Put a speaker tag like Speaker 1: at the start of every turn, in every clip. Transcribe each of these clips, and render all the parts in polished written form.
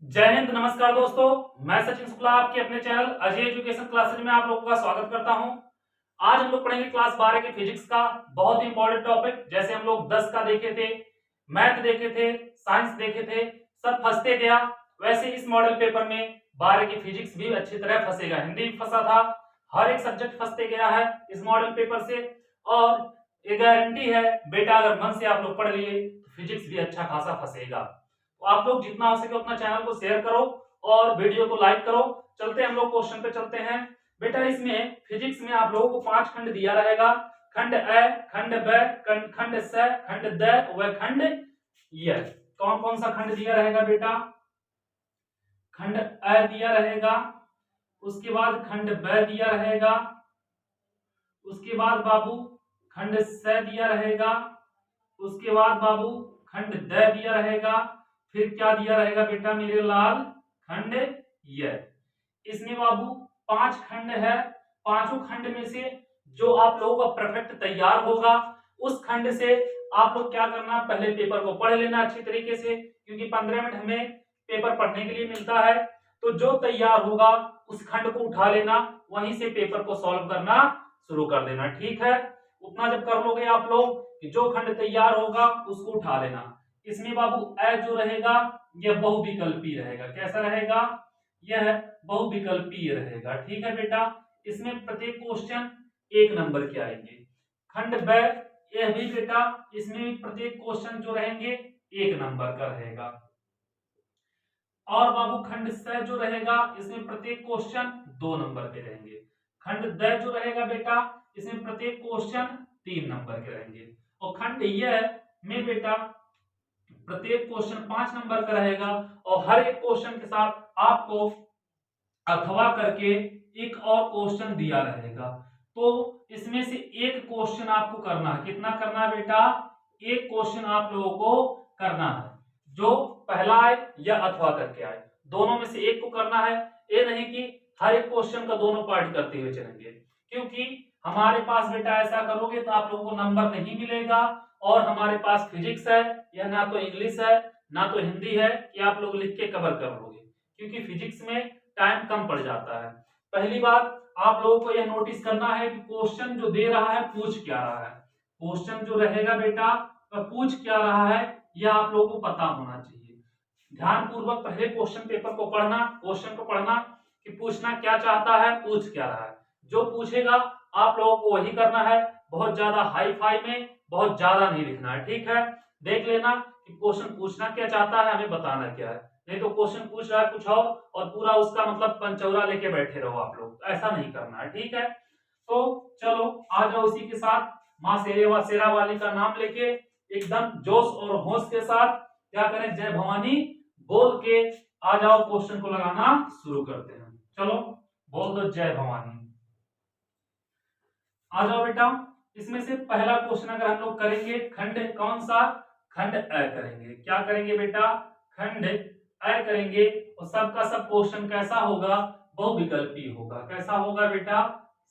Speaker 1: जय हिंद। नमस्कार दोस्तों, मैं सचिन शुक्ला आपके अपने चैनल अजय एजुकेशन क्लासेज में आप लोगों का स्वागत करता हूं। आज हम लोग पढ़ेंगे क्लास 12 के फिजिक्स का बहुत ही इंपॉर्टेंट टॉपिक। जैसे हम लोग 10 का देखे थे, मैथ देखे थे, साइंस देखे थे, सब फंसते गया, वैसे इस मॉडल पेपर में 12 की फिजिक्स भी अच्छी तरह फंसेगा। हिंदी भी फंसा था, हर एक सब्जेक्ट फंसते गया है इस मॉडल पेपर से। और ये गारंटी है बेटा, अगर मन से आप लोग पढ़ लिए तो फिजिक्स भी अच्छा खासा फंसेगा। तो आप लोग जितना हो सके उतना चैनल को शेयर करो और वीडियो को लाइक करो। चलते हैं हम लोग क्वेश्चन पे चलते हैं। बेटा इसमें फिजिक्स में आप लोगों को 5 खंड दिया रहेगा। खंड अ, खंड ब, खंड स, खंड द व खंड य। कौन कौन सा खंड दिया रहेगा बेटा? खंड अ दिया रहेगा, उसके बाद खंड ब दिया रहेगा, उसके बाद बाबू खंड स दिया रहेगा, उसके बाद बाबू खंड द दिया रहेगा, फिर क्या दिया रहेगा बेटा मेरे लाल? खंड य। इसमें बाबू 5 खंड है। पांचों खंड में से जो आप लोगों का परफेक्ट तैयार होगा उस खंड से आप लोग क्या करना, पहले पेपर को पढ़ लेना अच्छी तरीके से, क्योंकि 15 मिनट हमें पेपर पढ़ने के लिए मिलता है। तो जो तैयार होगा उस खंड को उठा लेना, वहीं से पेपर को सॉल्व करना शुरू कर देना। ठीक है, उतना जब कर लोगे आप लोग कि जो खंड तैयार होगा उसको उठा लेना। इसमें बाबू अ जो रहेगा यह बहुविकल्पी रहेगा। कैसा रहेगा? यह बहुविकल्पीय रहेगा। ठीक है बेटा, इसमें प्रत्येक क्वेश्चन 1 नंबर के आएंगे। खंड ब, यह भी बेटा इसमें भी प्रत्येक क्वेश्चन जो रहेंगे 1 नंबर का रहेगा। और बाबू खंड स जो रहेगा इसमें प्रत्येक क्वेश्चन 2 नंबर के रहेंगे। खंड द जो रहेगा बेटा इसमें प्रत्येक क्वेश्चन 3 नंबर के रहेंगे। और खंड य में बेटा प्रत्येक क्वेश्चन 5 नंबर का रहेगा। और हर एक क्वेश्चन के साथ आपको अथवा करके एक और क्वेश्चन दिया रहेगा। तो इसमें से एक क्वेश्चन आपको करना है। कितना करना है बेटा? एक क्वेश्चन आप लोगों को करना है, जो पहला आए या अथवा करके आए, दोनों में से एक को करना है। ये नहीं कि हर एक क्वेश्चन का दोनों पार्ट करते हुए चलेंगे, क्योंकि हमारे पास बेटा ऐसा करोगे तो आप लोगों को नंबर नहीं मिलेगा। और हमारे पास फिजिक्स है, यह ना तो इंग्लिश है ना तो हिंदी है कि आप लोग लिख के कवर कर लोगे, क्योंकि फिजिक्स में टाइम कम पड़ जाता है। पहली बात आप लोगों को यह नोटिस करना है कि क्वेश्चन जो दे रहा है पूछ क्या रहा है। क्वेश्चन जो रहेगा बेटा वह पूछ क्या रहा है यह आप लोगों को पता होना चाहिए। ध्यान पूर्वक पहले क्वेश्चन पेपर को पढ़ना, क्वेश्चन को पढ़ना कि पूछना क्या चाहता है, पूछ क्या रहा है। जो पूछेगा आप लोगों को वही करना है। बहुत ज्यादा हाई फाई में बहुत ज्यादा नहीं लिखना है। ठीक है, देख लेना कि क्वेश्चन पूछना क्या चाहता है, हमें बताना क्या है। नहीं तो क्वेश्चन पूछ रहा है कुछ और पूरा उसका मतलब पंचौरा लेके बैठे रहो आप लोग, ऐसा नहीं करना है। ठीक है, तो चलो आ जाओ इसी के साथ माँ शेरा वाली का नाम लेके एकदम जोश और होश के साथ क्या करें, जय भवानी बोल के आ जाओ, क्वेश्चन को लगाना शुरू करते हैं। चलो बोल दो जय भवानी। आ जाओ बेटा, इसमें से पहला क्वेश्चन अगर हम लोग करेंगे, खंड कौन सा? खंड अ करेंगे। क्या करेंगे बेटा? खंड अ करेंगे। और सबका सब क्वेश्चन कैसा होगा? बहुविकल्पी होगा। कैसा होगा बेटा?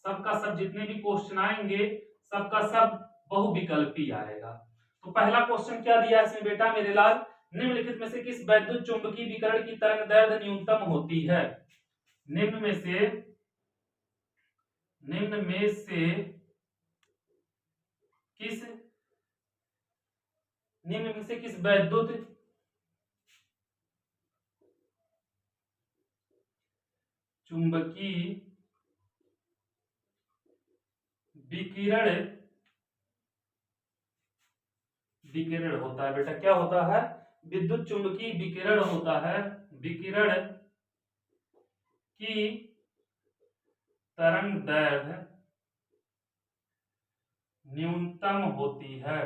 Speaker 1: सबका सब जितने भी क्वेश्चन आएंगे सबका सब बहुविकल्पी आएगा। तो पहला क्वेश्चन क्या दिया इसमें बेटा मेरे लाल? निम्नलिखित में से किस वैद्युत चुंबकीय विकिरण की तरंग दैर्ध्य न्यूनतम होती है? निम्न में से किस निम्न में से किस वैद्युत चुंबकीय विकिरण विकिरण होता है बेटा? क्या होता है? विद्युत चुंबकीय विकिरण होता है। विकिरण की तरंग दैर्ध्य न्यूनतम होती है।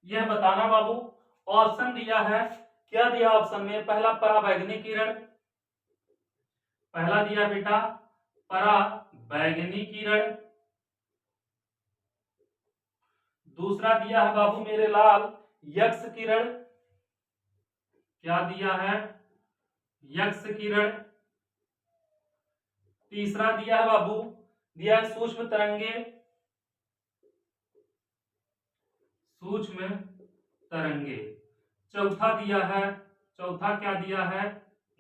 Speaker 1: यह बताना बाबू। ऑप्शन दिया है, क्या दिया ऑप्शन में? पहला पराबैंगनी किरण, पहला दिया बेटा पराबैंगनी किरण। दूसरा दिया है बाबू मेरे लाल यक्स किरण। क्या दिया है? यक्स किरण। तीसरा दिया है बाबू, दिया है सूक्ष्म तरंगे, सूक्ष्म तरंगे। चौथा दिया है, चौथा क्या दिया है,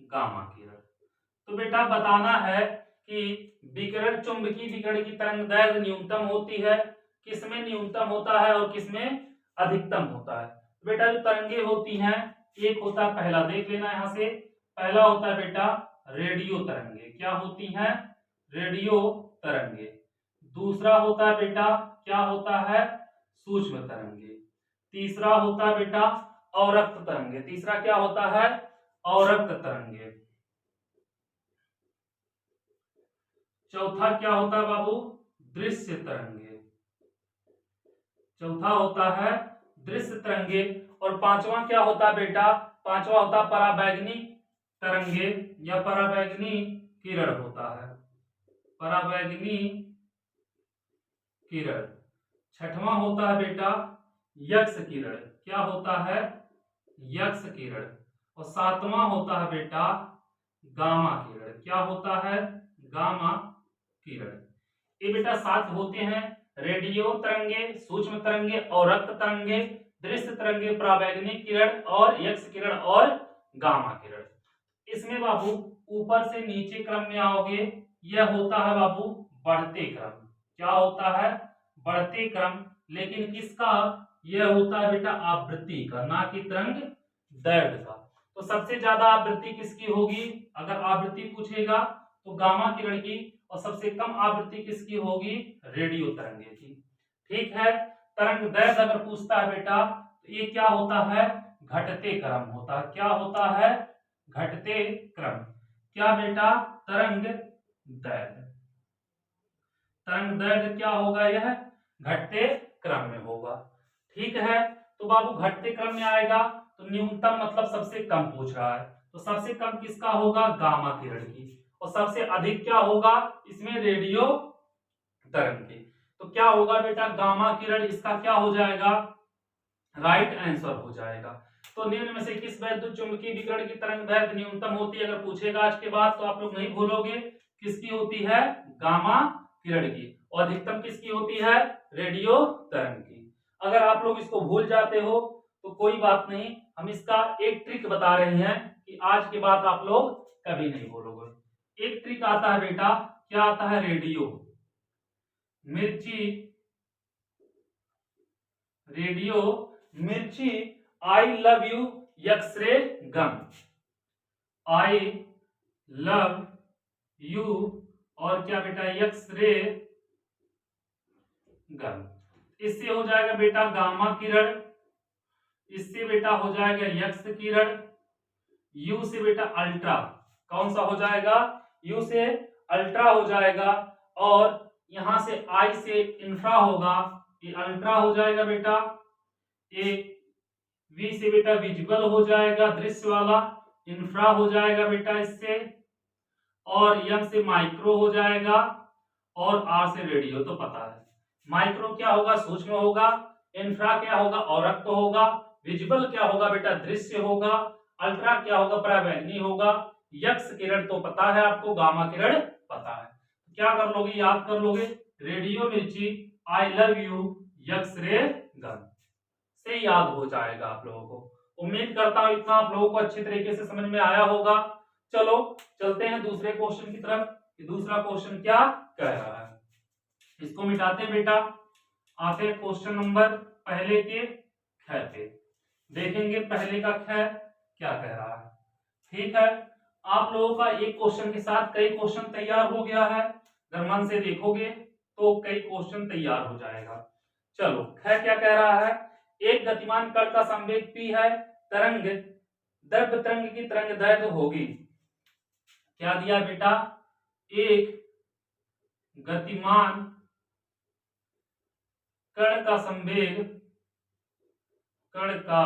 Speaker 1: गामा किरण। तो बेटा बताना है कि विकिरण, चुंबकीय विकिरण की तरंग दैर्घ्य न्यूनतम होती है, किसमें न्यूनतम होता है और किसमें अधिकतम होता है। बेटा जो तरंगे होती हैं, एक होता है, पहला देख लेना यहां से, पहला होता है बेटा रेडियो तरंगे। क्या होती हैं, रेडियो तरंगे। दूसरा होता है बेटा, क्या होता है, सूक्ष्म तरंगे। तीसरा होता है बेटा अवरक्त तरंगे। तीसरा क्या होता है, अवरक्त तरंगे। चौथा क्या होता है बाबू, दृश्य तरंगे। चौथा होता है दृश्य तरंगे। और पांचवा क्या होता है बेटा, पांचवा होता है पराबैंगनी तरंगे या पराबैंगनी किरण होता है, पराबैंगनी किरण। छठवां होता है बेटा यक्ष किरण। क्या होता है, यक्ष किरण। और सातवां होता है बेटा गामा किरण। क्या होता है, गामा किरण। ये बेटा सात होते हैं, रेडियो तरंगे, सूक्ष्म तरंगे, अवरक्त तरंगे, दृश्य तरंगे, पराबैंगनी किरण और यक्ष किरण और गामा किरण। इसमें बाबू ऊपर से नीचे क्रम में आओगे, यह होता है बाबू बढ़ते क्रम। क्या होता है, बढ़ते क्रम। लेकिन किसका, यह होता है बेटा आवृत्ति का, ना कि तरंग दैर्घ्य का। तो सबसे ज्यादा आवृत्ति किसकी होगी, अगर आवृत्ति पूछेगा तो गामा किरण की, और सबसे कम आवृत्ति किसकी होगी, रेडियो तरंगे की। ठीक है, तरंग दैर्घ्य अगर पूछता है बेटा तो ये क्या होता है, घटते क्रम होता है। क्या होता है, घटते क्रम। क्या बेटा, तरंग दैर्घ्य। तरंग दैर्घ्य क्या होगा, यह घटते क्रम में होगा। ठीक है, तो बाबू घटते क्रम में आएगा तो न्यूनतम मतलब सबसे कम पूछ रहा है, तो सबसे कम किसका होगा, गामा किरण की। और सबसे अधिक क्या होगा इसमें, रेडियो तरंग की। तो क्या होगा बेटा, गामा किरण इसका क्या हो जाएगा, राइट आंसर हो जाएगा। तो निम्न में से किस वैद्युत चुंबकीय विकिरण की तरंग दैर्घ्य न्यूनतम होती है, अगर पूछेगा आज के बाद तो आप लोग नहीं भूलोगे, किसकी होती है, गामा किरण की। और अधिकतम किसकी होती है, रेडियो तरंग की। अगर आप लोग इसको भूल जाते हो तो कोई बात नहीं, हम इसका एक ट्रिक बता रहे हैं कि आज के बाद आप लोग कभी नहीं भूलोगे। एक ट्रिक आता है बेटा, क्या आता है, radio Mirchi, radio Mirchi, I love you एक्सरे गम। आई लव यू और क्या बेटा, एक्सरे गम। इससे हो जाएगा बेटा गामा किरण, इससे बेटा हो जाएगा यक्ष किरण, यू से बेटा अल्ट्रा, कौन सा हो जाएगा, यू से अल्ट्रा हो जाएगा। और यहां से आई से इंफ्रा होगा, ये अल्ट्रा हो जाएगा बेटा। एक वी से बेटा विजुअल हो जाएगा, दृश्य वाला, इंफ्रा हो जाएगा बेटा इससे। और एम से माइक्रो हो जाएगा, और आर से रेडियो तो पता है। माइक्रो क्या होगा, सूक्ष्म होगा, इंफ्रा क्या होगा, अवरक्त होगा, विजुअल क्या होगा बेटा, दृश्य होगा, अल्ट्रा क्या होगा, पराबैंगनी होगा, यक्ष किरण तो पता है आपको, गामा किरण पता है। क्या कर लोगे, याद कर लोगे, radio Mirchi, I love you, यक्ष रे गम से याद हो जाएगा आप लोगों को। उम्मीद करता हूं इतना आप लोगों को अच्छे तरीके से समझ में आया होगा। चलो चलते हैं दूसरे क्वेश्चन की तरफ कि दूसरा क्वेश्चन क्या कह रहा है। इसको मिटाते हैं बेटा, आते हैं क्वेश्चन नंबर पहले के ख पे, देखेंगे पहले का ख क्या कह रहा है। ठीक है, आप लोगों का एक क्वेश्चन के साथ कई क्वेश्चन तैयार हो गया है, अगर मन से देखोगे तो कई क्वेश्चन तैयार हो जाएगा। चलो ख क्या कह रहा है, एक गतिमान कण का संवेग p है, तरंग द्रव्य तरंग की तरंग दैर्घ्य होगी। क्या दिया बेटा, एक गतिमान कण का संवेग, कण का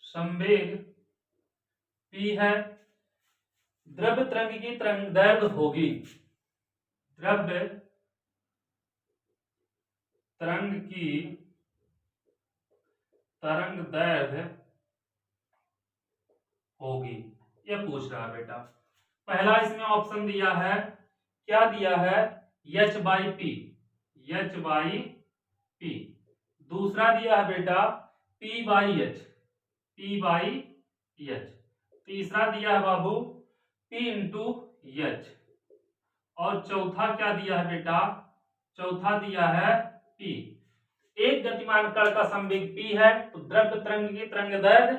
Speaker 1: संवेग p है, द्रव्य तरंग की तरंग दैर्घ्य होगी, द्रव्य तरंग की तरंग दैर्घ्य होगी, यह पूछ रहा है बेटा। पहला इसमें ऑप्शन दिया है, क्या दिया है, h by P, h by P. दूसरा दिया है बेटा P by H, P by H. तीसरा दिया है बाबू P इंटू एच, और चौथा क्या दिया है बेटा, चौथा दिया है P। एक गतिमान कण का संवेग P है, तो द्रव्य तरंग की तरंग दैर्ध्य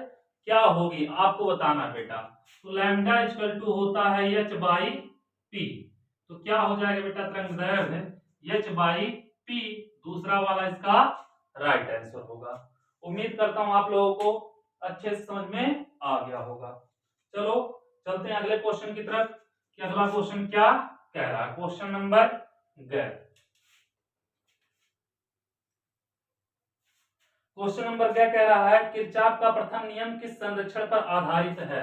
Speaker 1: क्या होगी आपको बताना है बेटा। तो लैम्डा इक्वल टू होता है h बाई P, तो क्या हो जाएगा बेटा तरंग दैर्ध्य h बाई P, दूसरा वाला इसका राइट आंसर होगा। उम्मीद करता हूं आप लोगों को अच्छे से समझ में आ गया होगा। चलो चलते हैं अगले क्वेश्चन की तरफ कि अगला क्वेश्चन क्या कह रहा है। क्वेश्चन नंबर क्वेश्चन नंबर क्या कह रहा है, किरचॉफ का प्रथम नियम किस संरक्षण पर आधारित है।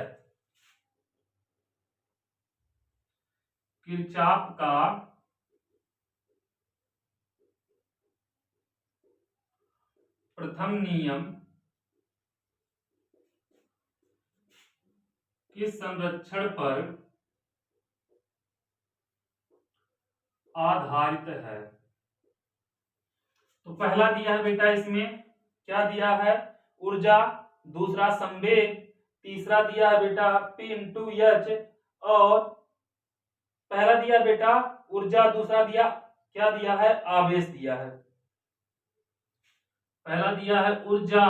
Speaker 1: किरचॉफ का प्रथम नियम किस संरक्षण पर आधारित है। तो पहला दिया है बेटा, इसमें क्या दिया है, ऊर्जा, दूसरा संवेग, तीसरा दिया है बेटा P इंटू एच, और पहला दिया बेटा ऊर्जा, दूसरा दिया क्या दिया है, आवेश दिया है। पहला दिया है ऊर्जा,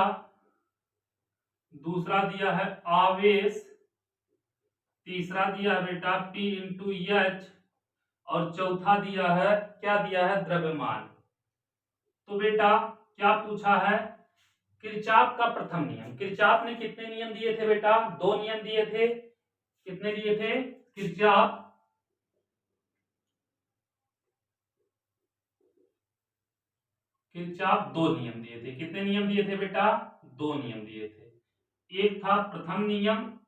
Speaker 1: दूसरा दिया है आवेश, तीसरा दिया है बेटा P इंटू एच, और चौथा दिया है क्या दिया है, द्रव्यमान। तो बेटा क्या पूछा है, किरचॉफ का प्रथम नियम। किरचॉफ ने कितने नियम दिए थे बेटा, दो नियम दिए थे। कितने दिए थे, किरचॉफ दो नियम दिए थे। कितने नियम दिए थे बेटा, दो नियम दिए थे। एक था प्रथम नियम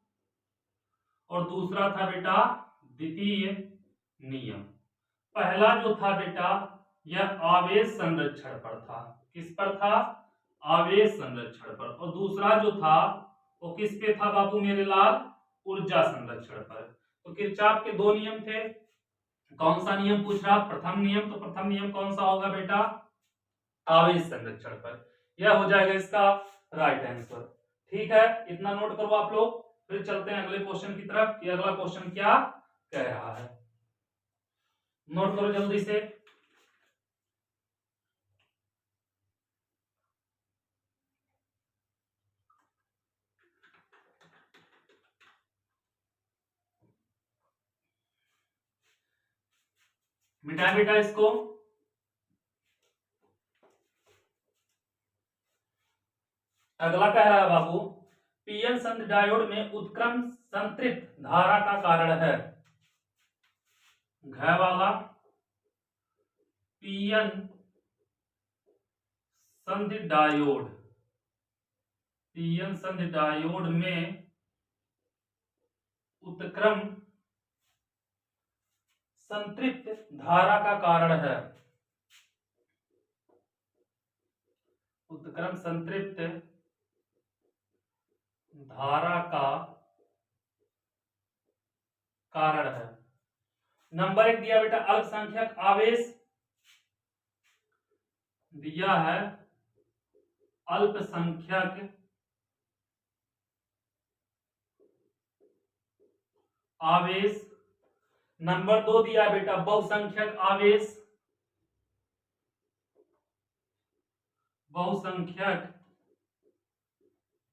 Speaker 1: और दूसरा था बेटा द्वितीय नियम। पहला जो था बेटा यह आवेश संरक्षण पर था। किस पर था, आवेश संरक्षण पर। और दूसरा जो था वो किस पे था बाबू मेरे लाल, ऊर्जा संरक्षण पर। तो किरचॉफ के दो नियम थे। कौन सा नियम पूछ रहा, प्रथम नियम। तो प्रथम नियम कौन सा होगा बेटा, आवेश संरक्षण पर। यह हो जाएगा इसका राइट आंसर। ठीक है, इतना नोट करो आप लोग। फिर चलते हैं अगले क्वेश्चन की तरफ कि अगला क्वेश्चन क्या कह रहा है। नोट करो जल्दी से। मिटाए बेटा इसको। अगला कह रहा है बाबू, पीएन संध डायोड में उत्क्रम संतृप्त धारा का कारण है। घ वाला पीएन संध डायोड, पीएन संध डायोड में उत्क्रम संतृप्त धारा का कारण है। उत्क्रम संतृप्त धारा का कारण है। नंबर एक दिया बेटा अल्पसंख्यक आवेश, दिया है अल्पसंख्यक आवेश। नंबर दो दिया बेटा बहुसंख्यक आवेश, बहुसंख्यक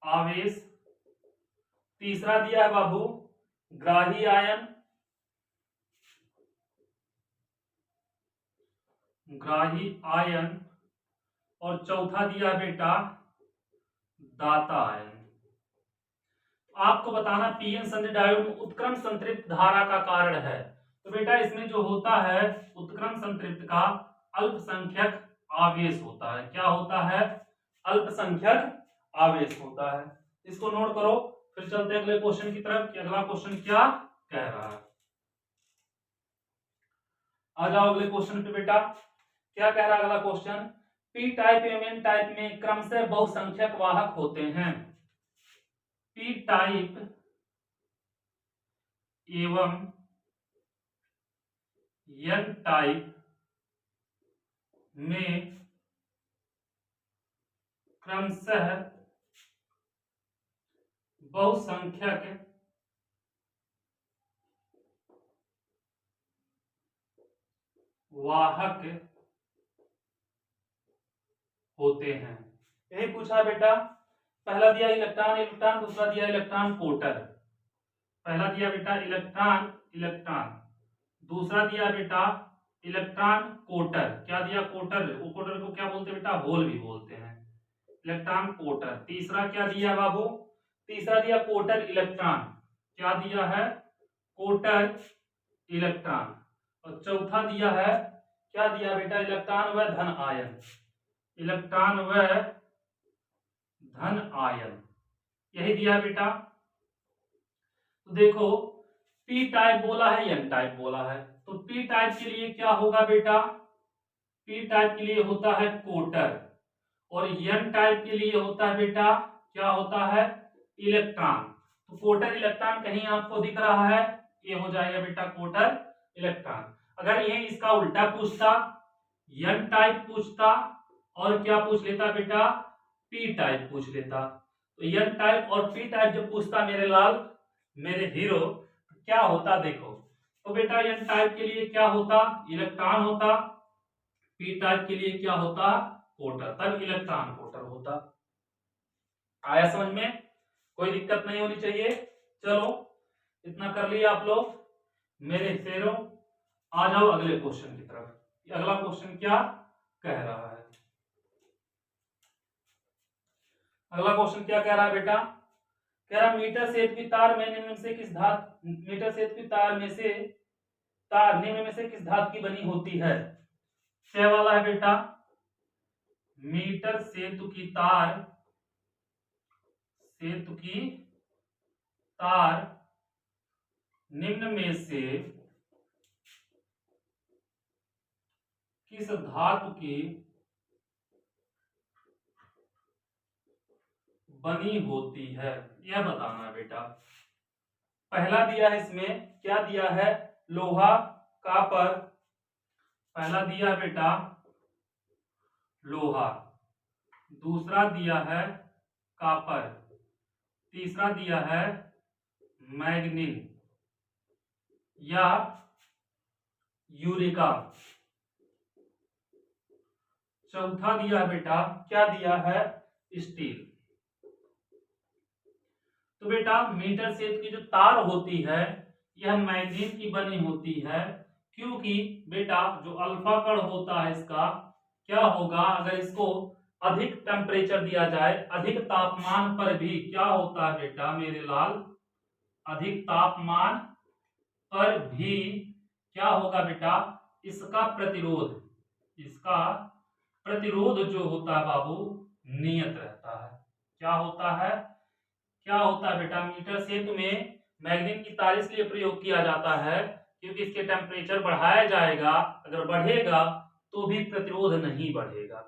Speaker 1: आवेश। तीसरा दिया है बाबू ग्राही आयन, ग्राही आयन। और चौथा दिया बेटा दाता आयन। आपको बताना पीएन संध डायोड में उत्क्रम संतृप्त धारा का कारण है। तो बेटा इसमें जो होता है उत्क्रम संतृप्त का अल्पसंख्यक आवेश होता है। क्या होता है, अल्पसंख्यक आवेश होता है। इसको नोट करो। फिर चलते हैं अगले क्वेश्चन की तरफ कि अगला क्वेश्चन क्या कह रहा है। आ जाओ अगले क्वेश्चन पे बेटा। क्या कह रहा है अगला क्वेश्चन, पी टाइप एवं एन टाइप में क्रमशः बहुसंख्यक वाहक होते हैं। पी टाइप एवं एन टाइप में क्रमशः बहुसंख्यक वाहक होते हैं। यही पूछा बेटा। पहला दिया इलेक्ट्रॉन इलेक्ट्रॉन, दूसरा दिया इलेक्ट्रॉन पोर्टर। पहला दिया बेटा इलेक्ट्रॉन इलेक्ट्रॉन, दूसरा दिया बेटा इलेक्ट्रॉन कोटर। क्या दिया? कोटर। वो कोटर को क्या बोलते हैं बेटा? होल भी बोलते हैं, इलेक्ट्रॉन कोटर। तीसरा क्या दिया बाबू? तीसरा दिया कोटर इलेक्ट्रॉन। क्या दिया है? कोटर इलेक्ट्रॉन। और चौथा दिया है, क्या दिया बेटा? इलेक्ट्रॉन व धन आयन। इलेक्ट्रॉन व धन आयन, यही दिया बेटा। तो देखो, पी टाइप बोला है, एन टाइप बोला है। तो पी टाइप के लिए क्या होगा बेटा? पी टाइप के लिए होता है कोटर, और एन टाइप के लिए होता है बेटा, क्या होता है? इलेक्ट्रॉन। तो कोटर इलेक्ट्रॉन कहीं आपको दिख रहा है? ये हो जाएगा बेटा कोटर इलेक्ट्रॉन। अगर ये इसका उल्टा पूछता, एन टाइप पूछता, और क्या पूछ लेता बेटा? पी टाइप पूछ लेता। तो एन टाइप और पी टाइप जब पूछता मेरे लाल, मेरे हीरो, तो क्या होता देखो। तो बेटा एन टाइप के लिए क्या होता? इलेक्ट्रॉन होता। पी टाइप के लिए क्या होता? कोटर। तब इलेक्ट्रॉन कोटर होता। आया समझ में? कोई दिक्कत नहीं होनी चाहिए। चलो, इतना कर लिया आप लोग मेरे शेरों। आ जाओ अगले क्वेश्चन की तरफ। अगला क्वेश्चन क्या कह रहा है? अगला क्वेश्चन क्या कह रहा है बेटा? कह रहा मीटर सेतु की तार में निम्न में से किस धातु, मीटर सेतु की तार में से, तार निम्न में से किस धातु की बनी होती है? क्या वाला है बेटा? मीटर सेतु की तार, सेतु की तार निम्न में से किस धातु की बनी होती है, यह बताना बेटा। पहला दिया है इसमें, क्या दिया है? लोहा, कॉपर। पहला दिया बेटा लोहा, दूसरा दिया है कॉपर, तीसरा दिया है मैग्नीज या यूरिका, चौथा दिया बेटा, क्या दिया है? स्टील। तो बेटा मीटर सेतु की जो तार होती है, यह मैग्नीज की बनी होती है, क्योंकि बेटा जो अल्फा कण होता है इसका, क्या होगा अगर इसको अधिक टेम्परेचर दिया जाए, अधिक तापमान पर भी क्या होता है बेटा मेरे लाल? अधिक तापमान पर भी क्या होगा बेटा? इसका प्रतिरोध, इसका प्रतिरोध जो होता है बाबू, नियत रहता है। क्या होता है? क्या होता है बेटा? मीटर सेतु में मैग्नीज की तार इसलिए प्रयोग किया जाता है क्योंकि इसके टेम्परेचर बढ़ाया जाएगा, अगर बढ़ेगा तो भी प्रतिरोध नहीं बढ़ेगा।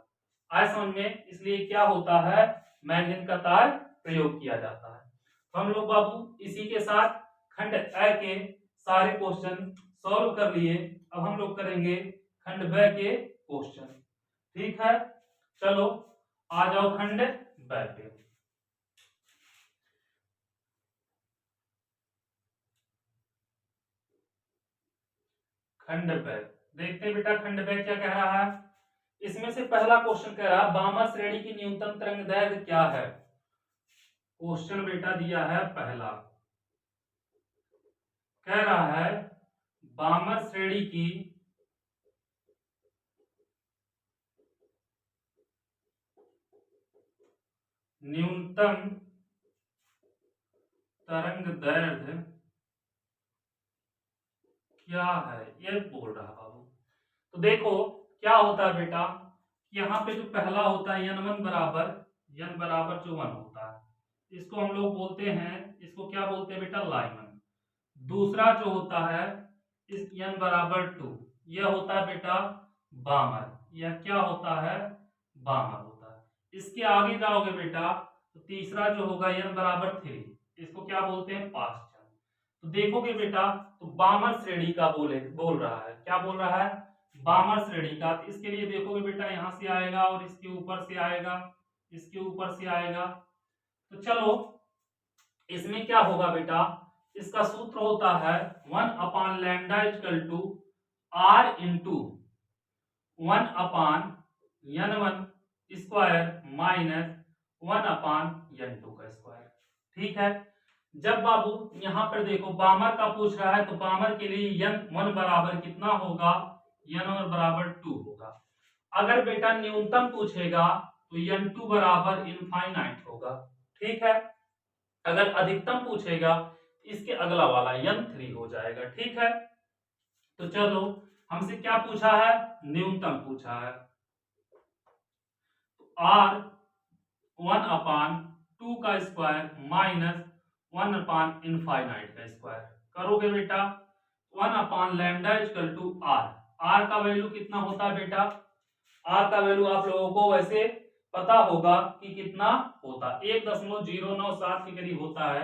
Speaker 1: आए समझ में? इसलिए क्या होता है? मैग्नीज का तार प्रयोग किया जाता है। तो हम लोग बाबू इसी के साथ खंड अ के सारे क्वेश्चन सॉल्व कर लिए। अब हम लोग करेंगे खंड ब के क्वेश्चन। ठीक है, चलो आ जाओ खंड ब पे। खंड ब देखते हैं बेटा, खंड ब क्या कह रहा है। इसमें से पहला क्वेश्चन कह रहा है बामा श्रेणी की न्यूनतम तरंग दैर्घ्य क्या है। क्वेश्चन बेटा दिया है पहला, कह रहा है बामा श्रेणी की न्यूनतम तरंग दैर्घ्य क्या है, ये बोल रहा बाबू। तो देखो क्या होता है बेटा, यहाँ पे जो पहला होता है n1 बराबर, n बराबर जो 1 होता है, इसको हम लोग बोलते हैं, इसको क्या बोलते हैं बेटा? लाइमन। दूसरा जो होता है इस n बराबर 2, यह होता है बेटा बामर। यह क्या होता है? बामर होता है। इसके आगे जाओगे बेटा तो तीसरा जो होगा n बराबर 3, इसको क्या बोलते हैं? पास्चन। तो देखोगे बेटा तो बामर श्रेणी का बोल रहा है। क्या बोल रहा है? बामर श्रेणी का। तो इसके लिए देखोगे बेटा यहां से आएगा और इसके ऊपर से आएगा, इसके ऊपर से आएगा। तो चलो इसमें क्या होगा बेटा, इसका सूत्र होता है 1/लैम्डा equal to r into 1/n1 square minus 1/n2 का स्क्वायर। ठीक है, जब बाबू यहां पर देखो बामर का पूछ रहा है तो बामर के लिए n1 बराबर कितना होगा, n1 बराबर 2 होगा। अगर बेटा न्यूनतम पूछेगा तो n2 बराबर इनफाइनाइट होगा। ठीक है, अगर अधिकतम पूछेगा इसके अगला वाला n3 हो जाएगा। ठीक है, तो चलो हमसे क्या पूछा है, न्यूनतम पूछा है, r 1/2 का स्क्वायर माइनस 1/इनफाइनाइट का स्क्वायर करोगे बेटा। 1/लैम्डा इक्वल टू r, r का वैल्यू कितना होता है बेटा, r का वैल्यू आप लोगों को वैसे पता होगा कि कितना होता, 1.097 के करीब होता है।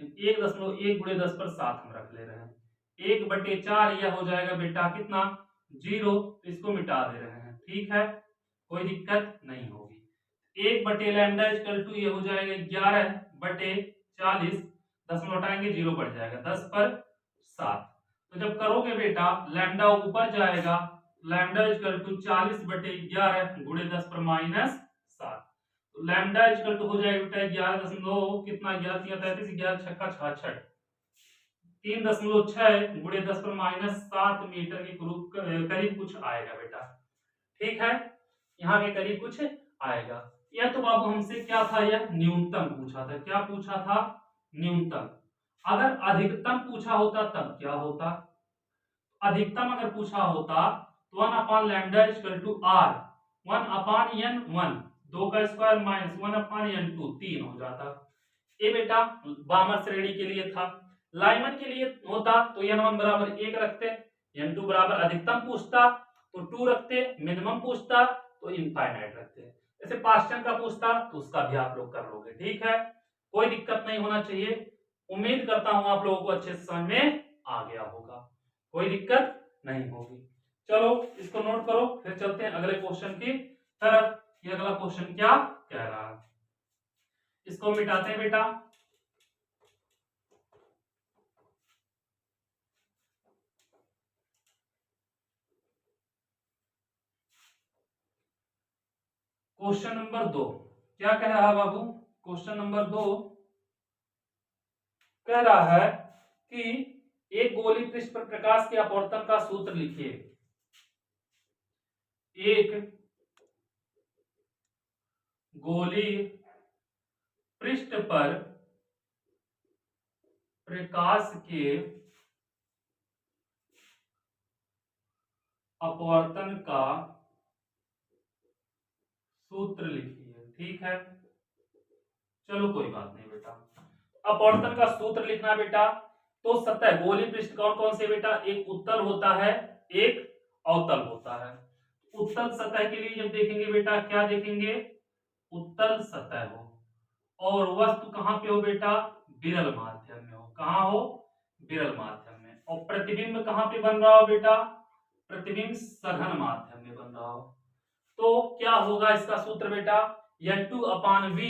Speaker 1: 1.1 गुणे 10 पर 7 हम रख ले रहे हैं, 1/4 यह हो जाएगा बेटा कितना, 0, तो इसको मिटा दे रहे हैं। ठीक है, कोई दिक्कत नहीं होगी। 1/लैम्डा इक्वल टू ये हो जाएगा 11/40, 10 में लौटाएंगे 0 बढ़ जाएगा, 10 पर 7। तो जब करोगे बेटा लैम्डा ऊपर जाएगा, लैम्डा इक्वल टू 40/11 गुणे 10 पर माइनस 7, तो लैम्डा इक्वल टू हो जाएगा बेटा 11 कितना, 11×3=33, 11×6=66, 3.6 गुणे 10 पर माइनस 7 मीटर के करीब कुछ आएगा बेटा। ठीक है, यहाँ के करीब कुछ आएगा। यह तो बाबू हमसे क्या था, यह न्यूनतम पूछा था। क्या पूछा था, न्यूनतम। अगर अधिकतम पूछा होता तब क्या होता, अधिकतम अगर पूछा होता तो 1/लैम्डा इक्वल टू r 1/n1 2 का स्क्वायर माइनस 1/n2 3 हो जाता। ये बेटा बामर श्रेणी के लिए था। लाइमन के लिए होता तो n1 बराबर 1 रखते, n2 बराबर अधिकतम पूछता तो 2 रखते, मिनिमम पूछता तो इनफाइनाइट रखते। जैसे पास्टन का पूछता तो उसका भी आप लोग कर लोगे। ठीक है, कोई दिक्कत नहीं होना चाहिए। उम्मीद करता हूं आप लोगों को अच्छे से समझ में आ गया होगा, कोई दिक्कत नहीं होगी। चलो इसको नोट करो, फिर चलते हैं अगले क्वेश्चन की तरफ। ये अगला क्वेश्चन क्या कह रहा है, इसको मिटाते हैं बेटा। क्वेश्चन नंबर 2 क्या कह रहा है बाबू, क्वेश्चन नंबर 2 कह रहा है कि एक गोली पृष्ठ पर प्रकाश के अपवर्तन का सूत्र लिखिए। एक गोली पृष्ठ पर प्रकाश के अपवर्तन का सूत्र लिखिए। ठीक है, चलो कोई बात नहीं बेटा। अपवर्तन का सूत्र लिखना बेटा, तो सतह गोली पृष्ठ कौन कौन से बेटा, एक उत्तल होता है, एक अवतल होता है। उत्तल सतह के लिए जब देखेंगे बेटा क्या देखेंगे, उत्तल सतह हो और वस्तु कहां पे हो बेटा, विरल माध्यम में हो। कहां हो, विरल माध्यम में। और प्रतिबिंब कहां पे बन रहा हो बेटा, प्रतिबिंब सघन माध्यम में बन रहा हो। तो क्या होगा इसका सूत्र बेटा, n2/v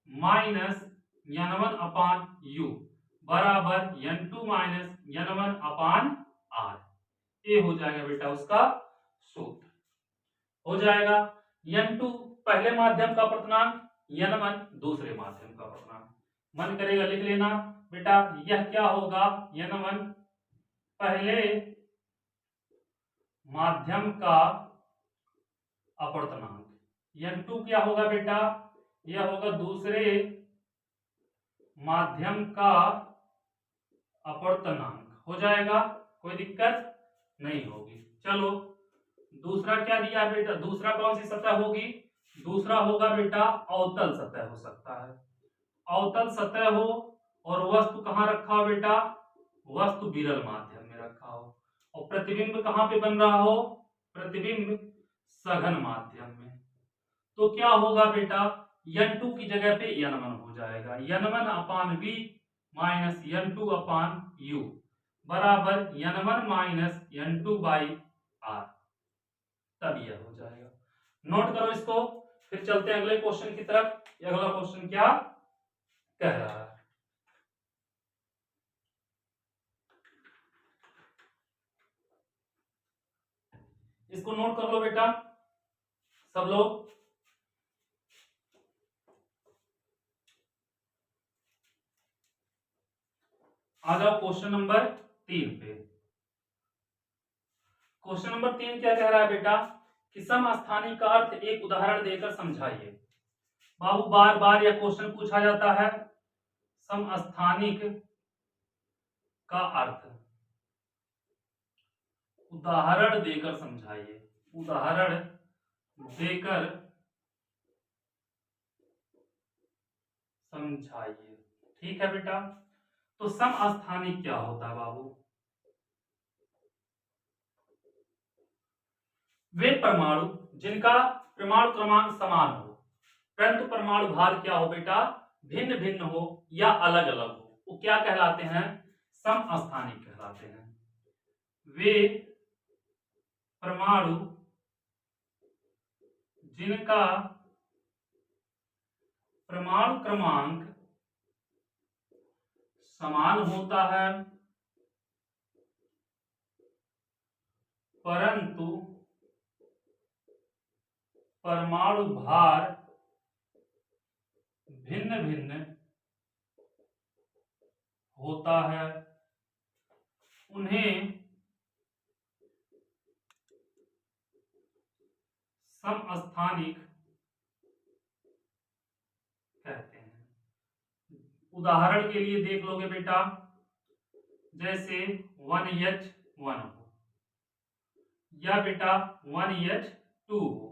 Speaker 1: माइनस n1/u बराबर n2 माइनस n1/r। ये हो जाएगा बेटा उसका सूत्र, हो जाएगा। n2 पहले माध्यम का अपर्तनांक, n1 दूसरे माध्यम का अपर्तनांक। मन करेगा लिख लेना बेटा, यह क्या होगा, n1 पहले माध्यम का अपवर्तनांक, n2 क्या होगा बेटा, यह होगा दूसरे माध्यम का अपवर्तनांक। हो जाएगा, कोई दिक्कत नहीं होगी। चलो दूसरा क्या दिया बेटा, दूसरा कौन सी सतह होगी, दूसरा होगा बेटा अवतल सतह हो सकता है। अवतल सतह हो और वस्तु कहां रखा हो बेटा, वस्तु विरल माध्यम में रखा हो। और प्रतिबिंब कहां पे बन रहा हो, प्रतिबिंब सघन माध्यम में। तो क्या होगा बेटा, n2 की जगह पे n1 हो जाएगा, n1/v माइनस n2/u बराबर n1 माइनस n2/r, तब यह हो जाएगा। नोट करो इसको, फिर चलते हैं अगले क्वेश्चन की तरफ। ये अगला क्वेश्चन क्या कह रहा है। इसको नोट कर लो बेटा सब लोग। आ जाओ क्वेश्चन नंबर 3 पे। क्वेश्चन नंबर 3 क्या कह रहा है बेटा कि समस्थानिक का अर्थ एक उदाहरण देकर समझाइए। बाबू बार बार यह क्वेश्चन पूछा जाता है, समस्थानिक का अर्थ उदाहरण देकर समझाइए, उदाहरण देकर समझाइए। ठीक है बेटा, तो समस्थानिक क्या होता है बाबू? वे परमाणु जिनका परमाणु क्रमांक समान हो परंतु परमाणु भार क्या हो बेटा, भिन्न भिन्न हो या अलग अलग हो, वो क्या कहलाते हैं? समस्थानिक कहलाते हैं। वे परमाणु जिनका परमाणु क्रमांक समान होता है परंतु परमाणु भार भिन्न भिन्न होता है, उन्हें समस्थानिक कहते हैं। उदाहरण के लिए देख लोगे बेटा, जैसे 1H1 हो या बेटा 1H2 हो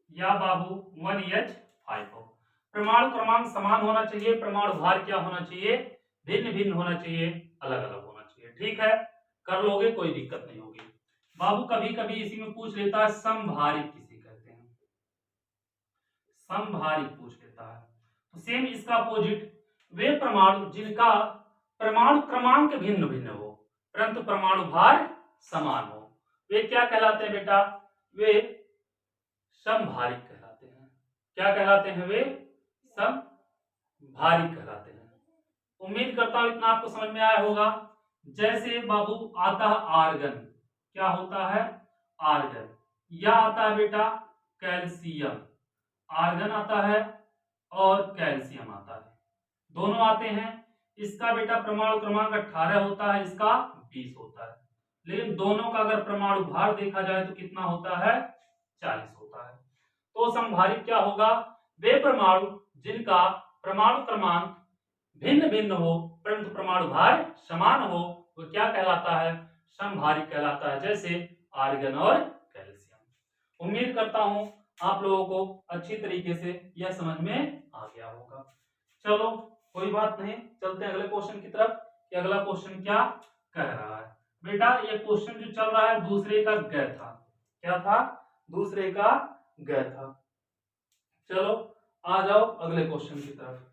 Speaker 1: या बाबू 1H5 हो। परमाणु क्रमांक समान होना चाहिए, परमाणु भार क्या होना चाहिए? भिन्न भिन्न होना चाहिए, अलग अलग होना चाहिए। ठीक है, कर लोगे, कोई दिक्कत नहीं होगी। बाबू कभी कभी इसी में पूछ लेता है समभारित किसे कहते हैं, समभारित पूछ लेता है। तो सेम इसका अपोजिट, वे परमाणु जिनका परमाणु क्रमांक भिन्न भिन्न हो परंतु परमाणु भार समान हो, वे क्या कहलाते हैं बेटा? वे समभारित कहलाते हैं। क्या कहलाते हैं? वे समभारित कहलाते हैं। उम्मीद करता हूं इतना आपको समझ में आया होगा। जैसे बाबू आता है आर्गन, क्या होता है? आर्गन। या आता है बेटा कैल्शियम, आर्गन आता है और कैल्शियम आता है, दोनों आते हैं। इसका बेटा परमाणु क्रमांक 18 होता है, इसका 20 होता है, लेकिन दोनों का अगर परमाणु भार देखा जाए तो कितना होता है? 40 होता है। तो समभारित क्या होगा? वे परमाणु जिनका परमाणु क्रमांक भिन्न भिन्न हो परंतु परमाणु भार समान हो, वो क्या कहलाता है? समभारित कहलाता है, जैसे आर्गन और कैल्शियम। उम्मीद करता हूं आप लोगों को अच्छी तरीके से यह समझ में आ गया होगा। चलो कोई बात नहीं, चलते हैं अगले क्वेश्चन की तरफ कि अगला क्वेश्चन क्या कह रहा है। बेटा ये क्वेश्चन जो चल रहा है दूसरे का ग था, क्या था? दूसरे का ग था। चलो आ जाओ अगले क्वेश्चन की तरफ।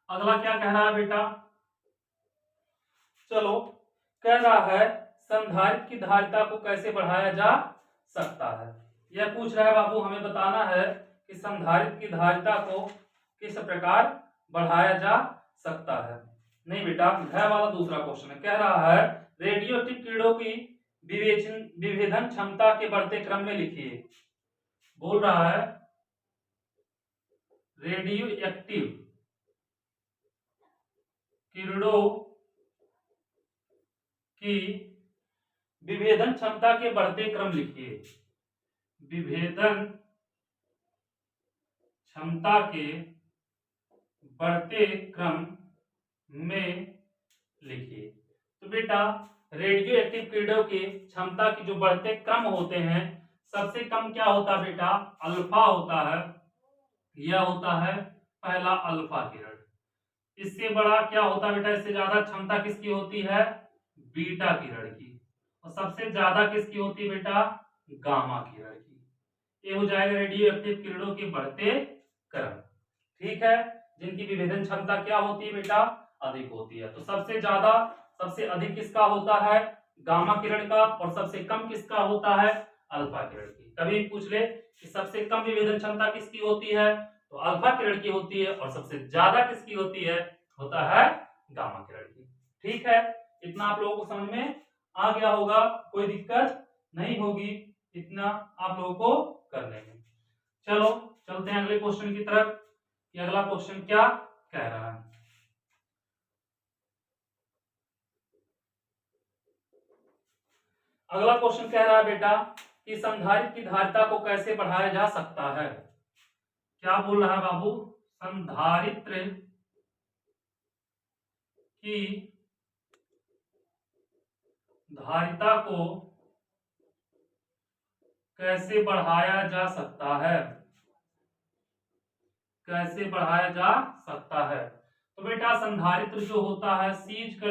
Speaker 1: अगला क्या कह रहा है बेटा? चलो कह रहा है संधारित्र की धारिता को कैसे बढ़ाया जा सकता है। यह पूछ रहा है बाबू, हमें बताना है कि संधारित्र की धारिता को किस प्रकार बढ़ाया जा सकता है। नहीं बेटा, घ वाला दूसरा क्वेश्चन है। कह रहा है रेडियोएक्टिव कीड़ों की विभेदन क्षमता के बढ़ते क्रम में लिखिए। बोल रहा है रेडियोएक्टिव कीड़ों की विभेदन क्षमता के बढ़ते क्रम लिखिए। विभेदन क्षमता के बढ़ते क्रम में लिखिए। तो बेटा रेडियोएक्टिव कीड़ों की क्षमता की जो बढ़ते क्रम होते हैं, सबसे कम क्या होता है बेटा? अल्फा होता है, यह होता है पहला अल्फा किरण। इससे बड़ा क्या होता है बेटा? इससे ज्यादा क्षमता किसकी होती है? बीटा किरण की। और सबसे ज्यादा किसकी होती है बेटा? गामा किरण की। ये हो जाएगा रेडियोएक्टिव किरणों के बढ़ते क्रम। ठीक है, जिनकी विभेदन क्षमता क्या होती है बेटा? अधिक होती है। तो सबसे ज्यादा सबसे अधिक किसका होता है? गामा किरण का, और सबसे कम किसका होता है? अल्फा किरण की। कभी पूछ ले कि सबसे कम विभेदन क्षमता किसकी होती है, तो अल्फा किरण की होती है, और सबसे ज्यादा किसकी होती है, होता है गामा किरण की। ठीक है, इतना आप लोगों को समझ में आ गया होगा, कोई दिक्कत नहीं होगी, इतना आप लोगों को करने में। चलो चलते हैं अगले क्वेश्चन की तरफ कि अगला क्वेश्चन क्या कह रहा है। अगला क्वेश्चन कह रहा है बेटा कि संधारित्र की धारिता को कैसे बढ़ाया जा सकता है। क्या बोल रहा है बाबू, संधारित्र की धारिता को कैसे बढ़ाया जा सकता है, कैसे बढ़ाया जा सकता है। तो बेटा संधारित्र जो होता है C =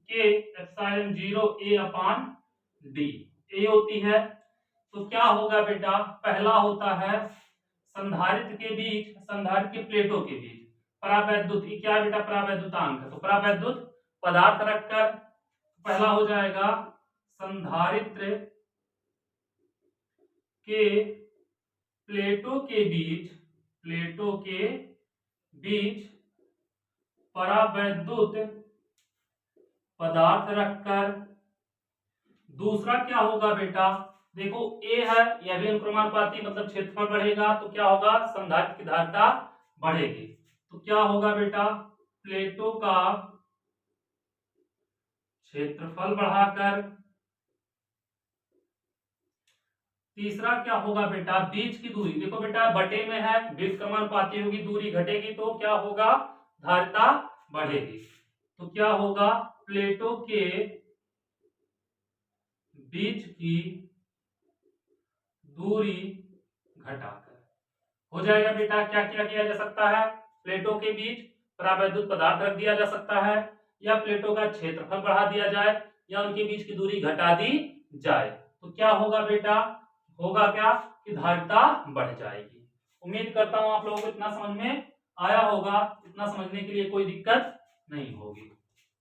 Speaker 1: K ε0 A/D, ए होती है। तो क्या होगा बेटा, पहला होता है संधारित्र के बीच, संधारित्र की प्लेटों के बीच परावैद्युत, ये क्या है बेटा, परावैद्युतांक है, तो परावैद्युत पदार्थ रखकर पहला हो जाएगा संधारित्र के प्लेटों के बीच, प्लेटों के बीच परावैद्युत पदार्थ रखकर। दूसरा क्या होगा बेटा, देखो ए है, यह भी अनुक्रमानुपाती मतलब क्षेत्रफल बढ़ेगा, तो क्या होगा, संधारित्र की धारिता बढ़ेगी। तो क्या होगा बेटा, प्लेटों का क्षेत्रफल बढ़ाकर। तीसरा क्या होगा बेटा, बीच की दूरी, देखो बेटा बटे में है, व्युत्क्रमानुपाती होगी, दूरी घटेगी तो क्या होगा, धारिता बढ़ेगी। तो क्या होगा, प्लेटों के बीच की दूरी घटाकर हो जाएगा बेटा। क्या क्या किया जा सकता है, प्लेटों के बीच परावैद्युत पदार्थ रख दिया जा सकता है, या प्लेटों का क्षेत्रफल बढ़ा दिया जाए, या उनके बीच की दूरी घटा दी जाए। तो क्या होगा बेटा, होगा क्या कि धारिता बढ़ जाएगी। उम्मीद करता हूं आप लोगों को इतना समझ में आया होगा, इतना समझने के लिए कोई दिक्कत नहीं होगी।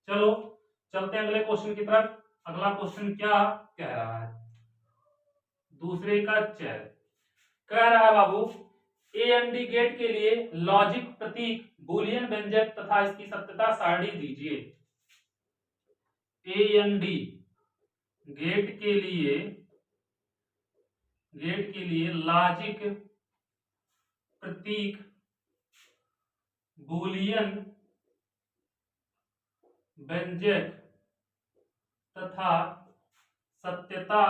Speaker 1: चलो चलते हैं अगले क्वेश्चन की तरफ। अगला क्वेश्चन क्या कह रहा है, दूसरे का चयन कह रहा है बाबू, ए एन डी गेट के लिए लॉजिक प्रतीक बूलियन व्यंजक तथा इसकी सत्यता सारणी दीजिए। ए एन डी गेट के लिए लॉजिक प्रतीक बूलियन व्यंजक तथा सत्यता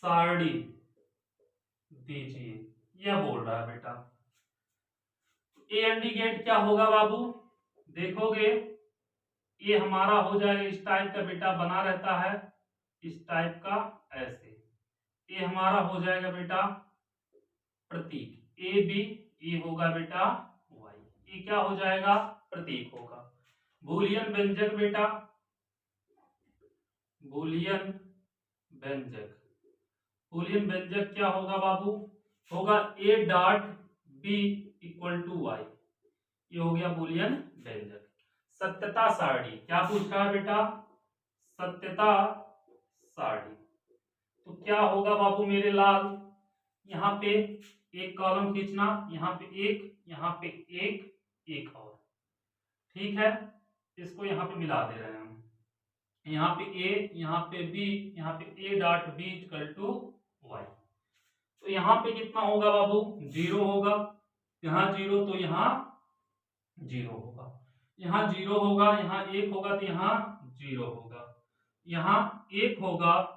Speaker 1: सारणी दीजिए, यह बोल रहा है बेटा। ए एन डी गेट क्या होगा बाबू, देखोगे ये हमारा हो जाएगा इस टाइप का बेटा, बना रहता है इस टाइप का ऐसे। ये हमारा हो जाएगा बेटा प्रतीक ए बी, ये होगा बेटा वाई, ये क्या हो जाएगा, प्रतीक होगा। बूलियन व्यंजक बेटा, बूलियन व्यंजक, बूलियन व्यंजक क्या होगा बाबू, होगा A dot B equal to Y, ये हो गया बूलियन व्यंजक। सत्यता सारणी क्या पूछ रहा है बेटा, सत्यता सारणी। तो क्या होगा बाबू मेरे लाल, यहाँ पे एक कॉलम खींचना, यहाँ पे एक, यहाँ पे एक, एक और, ठीक है, इसको यहाँ पे मिला दे रहे हैं हम, यहाँ पे ए, यहाँ पे बी, यहाँ पे A dot B equal to Y. तो यहाँ पे कितना होगा बाबू, जीरो होगा, यहाँ जीरो तो यहाँ जीरो होगा, यहाँ जीरो होगा, यहाँ एक होगा तो यहाँ जीरो होगा, यहाँ एक होगा,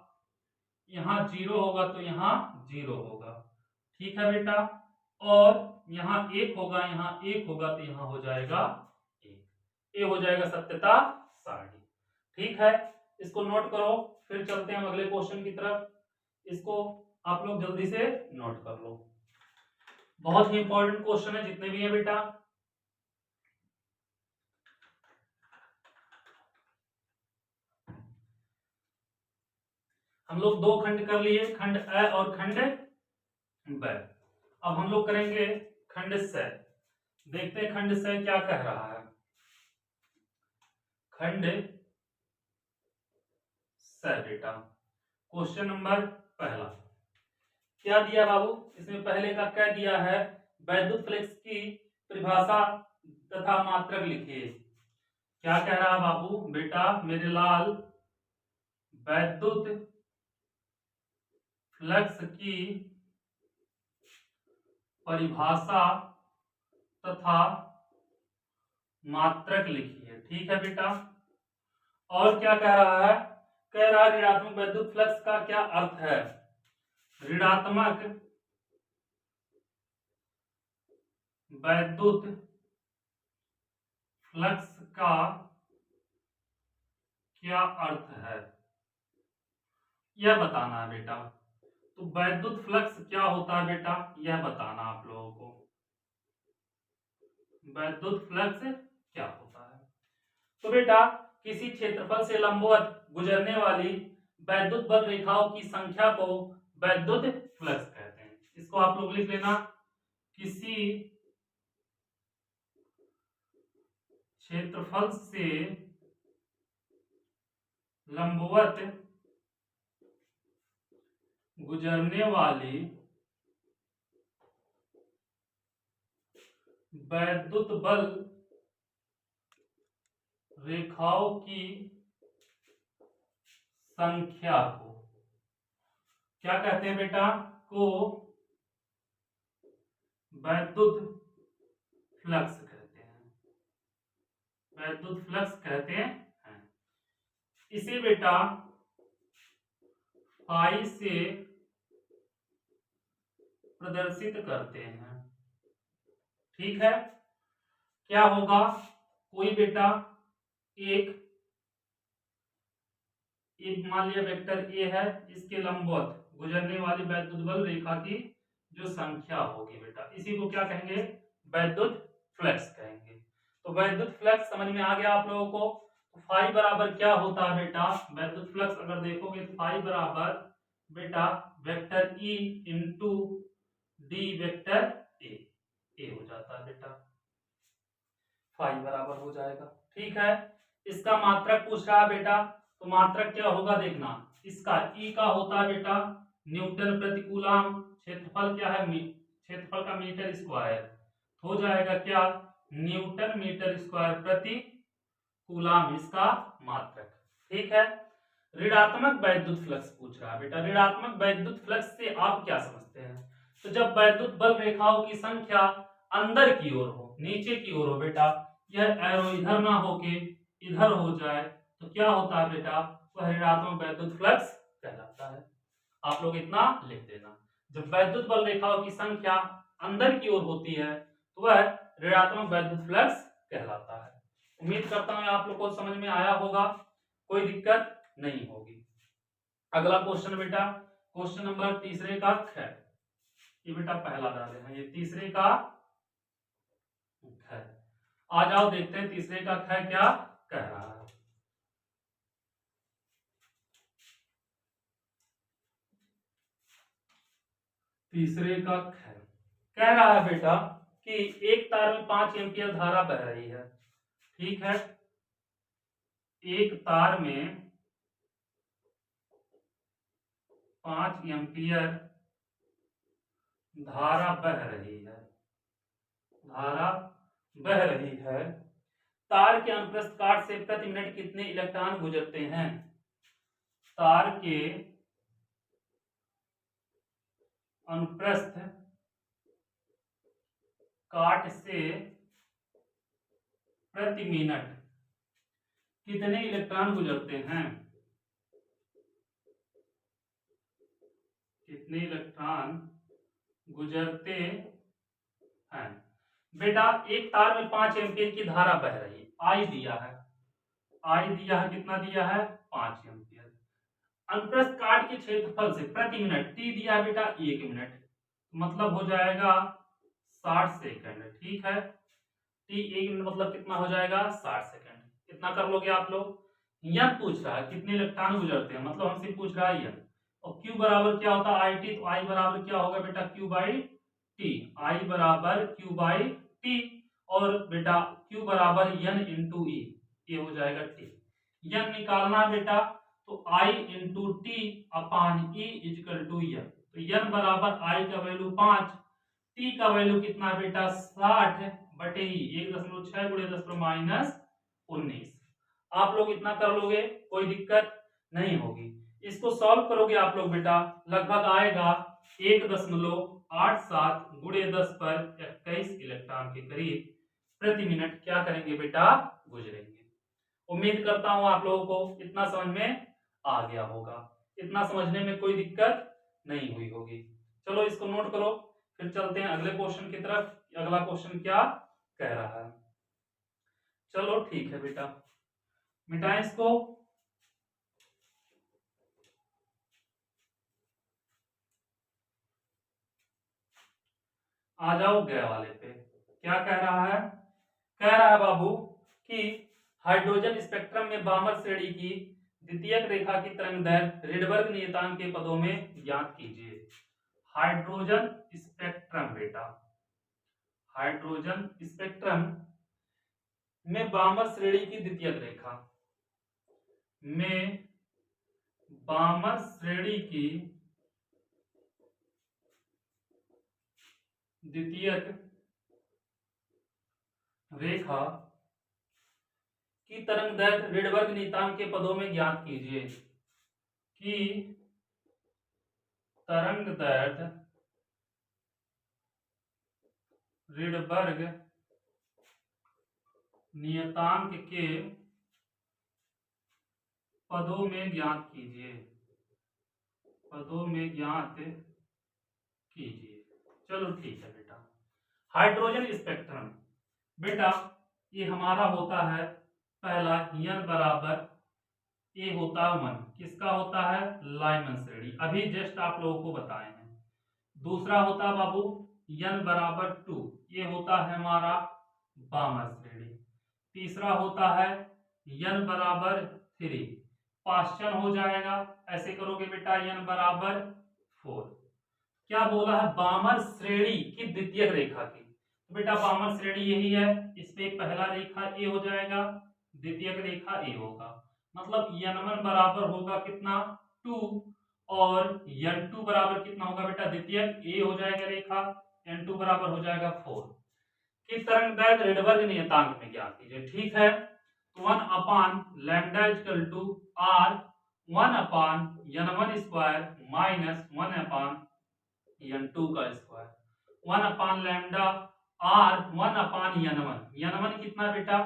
Speaker 1: यहाँ जीरो होगा तो यहाँ जीरो होगा, ठीक है बेटा। और यहाँ एक होगा, यहाँ एक होगा तो यहाँ हो जाएगा एक, ये हो जाएगा सत्यता सारणी, ठीक है। इसको नोट करो, फिर चलते हैं अगले क्वेश्चन की तरफ। इसको आप लोग जल्दी से नोट कर लो, बहुत ही इंपॉर्टेंट क्वेश्चन है जितने भी है बेटा। हम लोग दो खंड कर लिए, खंड अ और खंड ब। अब हम लोग करेंगे खंड स। देखते हैं खंड स क्या कह रहा है। खंड स बेटा, क्वेश्चन नंबर पहला, क्या दिया बाबू, इसमें पहले का क्या दिया है, वैद्युत फ्लक्स की परिभाषा तथा मात्रक लिखिए। क्या कह रहा है बाबू, बेटा मेरे लाल, वैद्युत फ्लक्स की परिभाषा तथा मात्रक लिखिए। ठीक है बेटा। और क्या कह रहा है, कह रहा है ऋणात्मक वैद्युत फ्लक्स का क्या अर्थ है। ऋणात्मक वैद्युत फ्लक्स का क्या अर्थ है, यह बताना है बेटा। तो वैद्युत फ्लक्स क्या होता है बेटा, यह बताना आप लोगों को। वैद्युत फ्लक्स क्या होता है, तो बेटा किसी क्षेत्रफल से लंबवत गुजरने वाली वैद्युत बल रेखाओं की संख्या को वैद्युत फ्लक्स कहते हैं। इसको आप लोग लिख लेना, किसी क्षेत्रफल से लंबवत गुजरने वाली वैद्युत बल रेखाओं की संख्या को क्या कहते हैं बेटा, को वैद्युत फ्लक्स कहते हैं। वैद्युत फ्लक्स कहते हैं। इसे बेटा फाई से प्रदर्शित करते हैं। ठीक है। क्या होगा, कोई बेटा एक मान लिया वेक्टर ए है, इसके लंबवत गुजरने वाली वैद्युत बल रेखा की जो संख्या होगी बेटा, इसी को क्या कहेंगे, वैद्युत फ्लक्स कहेंगे। तो वैद्युत फ्लक्स समझ में आ गया आप लोगों को। तो फाई बराबर क्या होता है बेटा, वैद्युत फ्लक्स अगर देखोगे तो फाई बराबर बेटा vector E into D vector A हो जाता है बेटा, फाई बराबर हो जाएगा। ठीक है। इसका मात्रक पूछ रहा है बेटा, तो मात्रक क्या होगा देखना, इसका ई का होता है बेटा न्यूटन प्रति कूलम, क्षेत्रफल क्या है, क्षेत्रफल का मीटर स्क्वायर, हो जाएगा क्या, न्यूटन मीटर स्क्वायर प्रति कूलम इसका मात्रक। ठीक है। ऋणात्मक वैद्युत फ्लक्स पूछ रहा है बेटा, ऋणात्मक वैद्युत फ्लक्स से आप क्या समझते हैं, तो जब वैद्युत बल रेखाओं की संख्या अंदर की ओर हो, नीचे की ओर हो बेटा, यह एरो इधर ना होके इधर हो जाए, तो क्या होता है बेटा, वह ऋणात्मक वैद्युत फ्लक्स कहलाता है। आप लोग इतना लिख देना, जब वैद्युत बल रेखाओं की संख्या अंदर की ओर होती है तो वह ऋणात्मक वैद्युत फ्लक्स कहलाता है। उम्मीद करता हूं आप लोग को समझ में आया होगा, कोई दिक्कत नहीं होगी। अगला क्वेश्चन बेटा, क्वेश्चन नंबर तीसरे का ख, ये बेटा पहला डाले हैं, ये तीसरे का ख। आ जाओ देखते हैं तीसरे का ख क्या कह रहा है। तीसरे का ख कह रहा है बेटा कि एक तार में 5 एम्पियर धारा बह रही है। ठीक है। एक तार में 5 एम्पियर धारा बह रही है, धारा बह रही है। तार के अनुप्रस्थ काट से प्रति मिनट कितने इलेक्ट्रॉन गुजरते हैं, तार के अनुप्रस्थ काट से प्रति मिनट कितने इलेक्ट्रॉन गुजरते हैं, कितने इलेक्ट्रॉन गुजरते हैं। बेटा एक तार में 5 एम्पियर की धारा बह रही है, आई दिया है, आई दिया है, कितना दिया है 5 एम्पियर। अनुप्रस्थ काट के क्षेत्रफल से प्रति मिनट टी दिया है बेटा 1 मिनट, मतलब हो जाएगा 60 सेकंड। ठीक है। टी 1 मिनट मतलब कितना हो जाएगा 60 सेकंड। कितना कर लोगे आप लोग, यह पूछ रहा है कितने इलेक्ट्रॉन गुजरते हैं, मतलब हमसे पूछ रहा है यह। और Q बराबर क्या होता है आई टी, तो आई बराबर क्या होगा बेटा Q बाई टी, आई बराबर Q बाई टी, और बेटा Q बराबर N इंटू ई, ये हो जाएगा टी। N निकालना बेटा, तो I into T upon E equal to N, तो n बराबर i का वैल्यू 5, t का वैल्यू कितना बेटा 60 बटे ही 1.6 गुणे 10 पर माइनस 19। आप लोग इतना कर लोगे, कोई दिक्कत नहीं होगी। इसको सॉल्व करोगे आप लोग बेटा, लगभग आएगा 1.87 गुणे 10 पर 21 इलेक्ट्रॉन के करीब प्रति मिनट क्या करेंगे बेटा, गुजरेंगे। उम्मीद करता हूं आप लोगों को इतना समझ में आ गया होगा, इतना समझने में कोई दिक्कत नहीं हुई होगी। चलो इसको नोट करो, फिर चलते हैं अगले क्वेश्चन की तरफ। अगला क्वेश्चन क्या कह रहा है, चलो ठीक है बेटा, मिटाएं इसको। आ जाओ गया वाले पे। क्या कह रहा है, कह रहा है बाबू कि हाइड्रोजन स्पेक्ट्रम में बामर श्रेणी की द्वितीयक रेखा की तरंगदैर्घ्य रिडबर्ग नियतांक के पदों में ज्ञात कीजिए। हाइड्रोजन स्पेक्ट्रम बेटा, हाइड्रोजन स्पेक्ट्रम में बामर श्रेणी की द्वितीयक रेखा में बामर श्रेणी की द्वितीयक रेखा की तरंगदैर्घ्य रिडबर्ग नियतांक के पदों में ज्ञात कीजिए। कि तरंगदैर्घ्य रिडबर्ग नियतांक के पदों में ज्ञात कीजिए, पदों में ज्ञात कीजिए। चलो ठीक है बेटा, हाइड्रोजन स्पेक्ट्रम बेटा ये हमारा होता है पहला n बराबर ए होता है 1, किसका होता है, लाइमन श्रेणी, अभी जस्ट आप लोगों को बताए हैं। दूसरा होता है बाबू n बराबर 2, ये होता है हमारा बामर श्रेणी। तीसरा होता है n बराबर 3, पाश्चन हो जाएगा, ऐसे करोगे बेटा n बराबर 4। क्या बोला है, बामर श्रेणी की द्वितीयक रेखा की, तो बेटा बामर श्रेणी यही है, इसमें पहला रेखा ए हो जाएगा, द्वितीयक रेखा ए होगा, मतलब n1 बराबर होगा कितना 2 और n2 बराबर कितना होगा बेटा, द्वितीयक ए हो जाएगा रेखा, n2 बराबर हो जाएगा 4। कि तरंगदैर्घ्य रिडबर्ग नियतांक में ज्ञात कीजिए। ठीक है, तो 1 upon lambda equal to r 1 upon n1 square minus 1 upon n2 का square, 1 upon lambda r 1 upon n1 कितना बेटा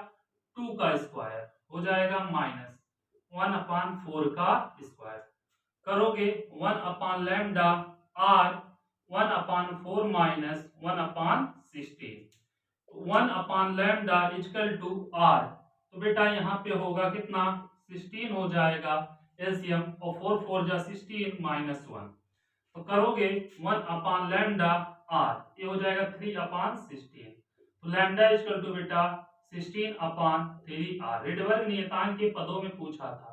Speaker 1: 2 का स्क्वायर हो जाएगा माइनस 1 अपान 4 का स्क्वायर, करोगे 1 upon lambda r 1 upon 4 minus 1 upon 16, 1 upon lambda equal to r, तो बेटा यहाँ पे होगा कितना 16 हो जाएगा एलसीएम, और 4 4 जा 16 माइनस 1, तो करोगे 1 अपान लैम्डा r, ये हो जाएगा 3 अपान 16, तो लैम्डा इक्वल टू बेटा 16 अपान 3r, रिडबर्ग नियतांक के पदों में पूछा था,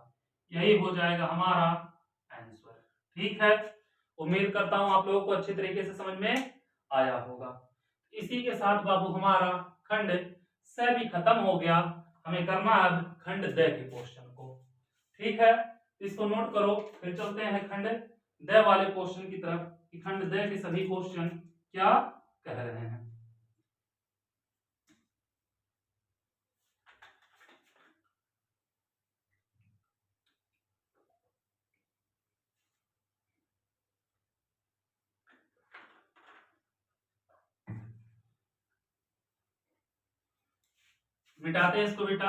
Speaker 1: यही हो जाएगा हमारा आंसर। ठीक है, उम्मीद करता हूं आप लोगों को अच्छी तरीके से समझ में आया होगा। इसी के साथ बाबू हमारा खंड स भी खत्म हो गया, हमें करना है अब खंड द के क्वेश्चन को। ठीक है, इसको नोट करो, फिर चलते हैं खंड द वाले क्वेश्चन की तरफ कि खंड द के सभी क्वेश्चन क्या कह रहे हैं। मिटाते हैं इसको बेटा,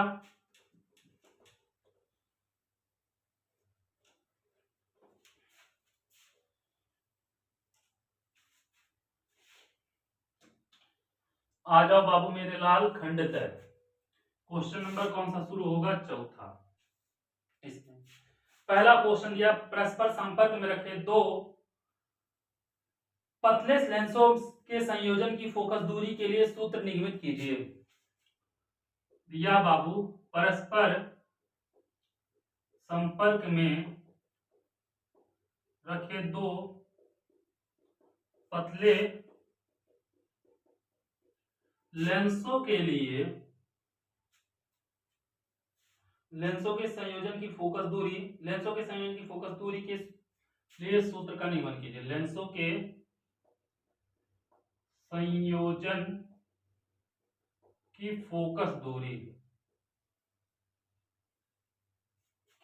Speaker 1: आ जाओ बाबू मेरे लाल खंड द। क्वेश्चन नंबर कौन सा शुरू होगा, चौथा। इसमें पहला क्वेश्चन दिया, परस्पर संपर्क में रखे दो पतले लेंसों के संयोजन की फोकस दूरी के लिए सूत्र निगमित कीजिए। दिया बाबू, परस्पर संपर्क में रखे दो पतले लेंसों के लिए, लेंसों के संयोजन की फोकस दूरी, लेंसों के संयोजन की फोकस दूरी के इसलिए सूत्र का नियमन कीजिए, लेंसों के संयोजन की फोकस दूरी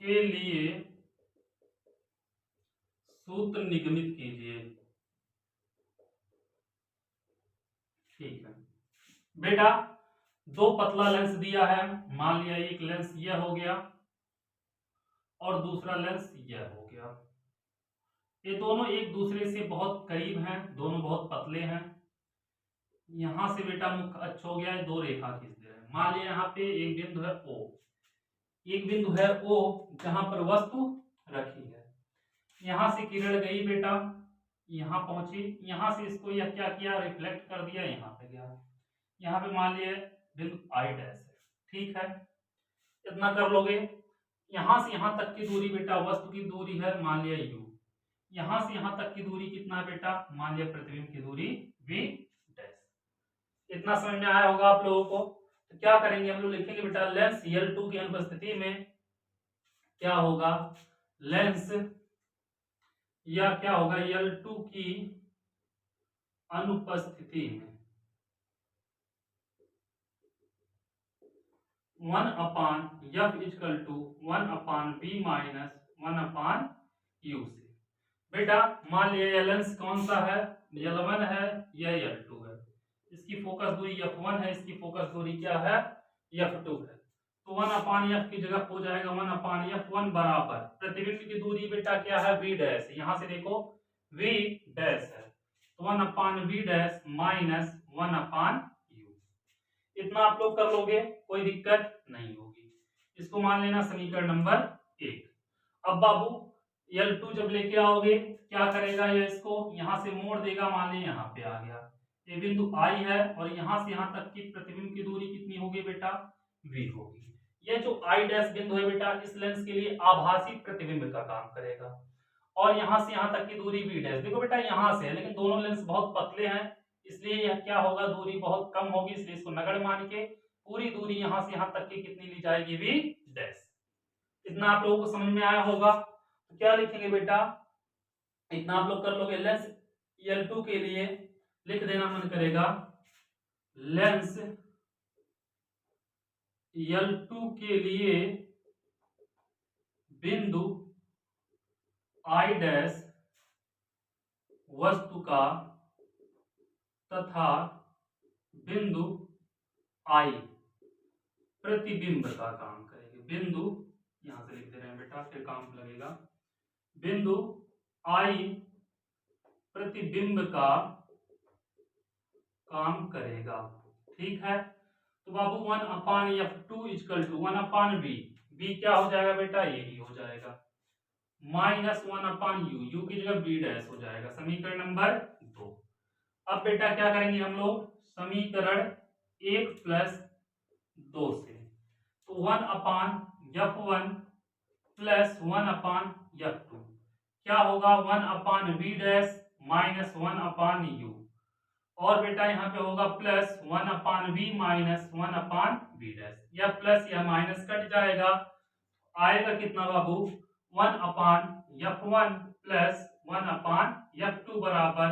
Speaker 1: के लिए सूत्र निगमित कीजिए। ठीक है बेटा, दो पतला लेंस दिया है, मान लिया एक लेंस यह हो गया और दूसरा लेंस यह हो गया। ये दोनों एक दूसरे से बहुत करीब हैं, दोनों बहुत पतले हैं। यहां से बेटा मुख अच्छा हो गया है, दो रेखा खींच दे रहे हैं। मान लिया यहाँ पे एक बिंदु है O, एक बिंदु है O जहां पर वस्तु रखी है। यहां से किरण गई बेटा, यहां पहुंची, यहां से इसको यह क्या किया, रिफ्लेक्ट कर दिया, यहां पे गया। यहाँ पे मान लिए बिंदु I डैश है। ठीक है, इतना कर लोगे। यहां से यहां तक की दूरी बेटा वस्तु की दूरी है, मान लिया U। यहां से यहां तक की दूरी कितना है बेटा, मान लिया प्रतिबिंब की दूरी V डैश। इतना समझ में आया होगा आप लोगों को। तो क्या करेंगे हम लोग, लिखेंगे बेटा लेंस L2 की अनुपस्थिति में क्या होगा, लेंस या क्या होगा L2 की अनुपस्थिति में 1/f equal to 1/b minus 1/u से। बेटा मान लिया यह लेंस कौन सा है, L1 है, यह L2 है। इसकी फोकस दूरी f1 है, इसकी फोकस दूरी क्या है, f2 है। तो 1/f की जगह हो जाएगा 1/f1 बराबर प्रतिबिंब की दूरी बेटा क्या है, v डैश। यहां से देखो v डैश है, तो 1/v डैश माइनस 1/u। इतना आप लोग कर लोगे, कोई दिक्कत नहीं होगी। इसको मान लेना समीकरण नंबर 1। अब बाबू L2 जब लेके आओगे क्या करेगा, ये इसको यहां से मोड़ देगा, मान लीजिए यहाँ पे आ गया। ये बिंदु I है और यहां से यहां तक की प्रतिबिंब की दूरी कितनी होगी बेटा, v होगी। ये जो I डैश बिंदु है बेटा इस लेंस के लिए आभासी प्रतिबिंब का काम करेगा। और यहां से यहां तक की दूरी v डैश, देखो बेटा यहां से है लेकिन दोनों लेंस बहुत पतले हैं, इसलिए यह क्या होगा, दूरी बहुत कम होगी, इसलिए इसको नगण्य मान के पूरी दूरी यहां से यहां तक की कितनी ली जाएगी, v डैश। इतना आप लोगों को समझ में आया होगा। तो क्या लिखेंगे बेटा, इतना आप लोग कर लोगे। लेंस L2 के लिए लिख देना मन करेगा, लेंस L2 के लिए बिंदु I डैश वस्तु का तथा बिंदु I प्रतिबिंब का काम करेगी। बिंदु यहां से लिख दे रहे हैं बेटा, फिर काम लगेगा। बिंदु I प्रतिबिंब का काम करेगा। ठीक है, तो बाबू 1/f2 equal to 1/v, v क्या हो जाएगा बेटा, यही हो जाएगा, माइनस 1/u, u की जगह v डैश हो जाएगा। समीकरण नंबर 2। अब बेटा क्या करेंगे हम लोग, समीकरण 1 प्लस 2 से, तो 1/f1 प्लस 1/f2 क्या होगा, 1/v डैश माइनस 1/u। और बेटा यहाँ पे होगा plus 1/v minus 1/v dash. यह प्लस यह माइनस कट जाएगा, आएगा कितना बाबू, 1/f1 प्लस 1/f2 बराबर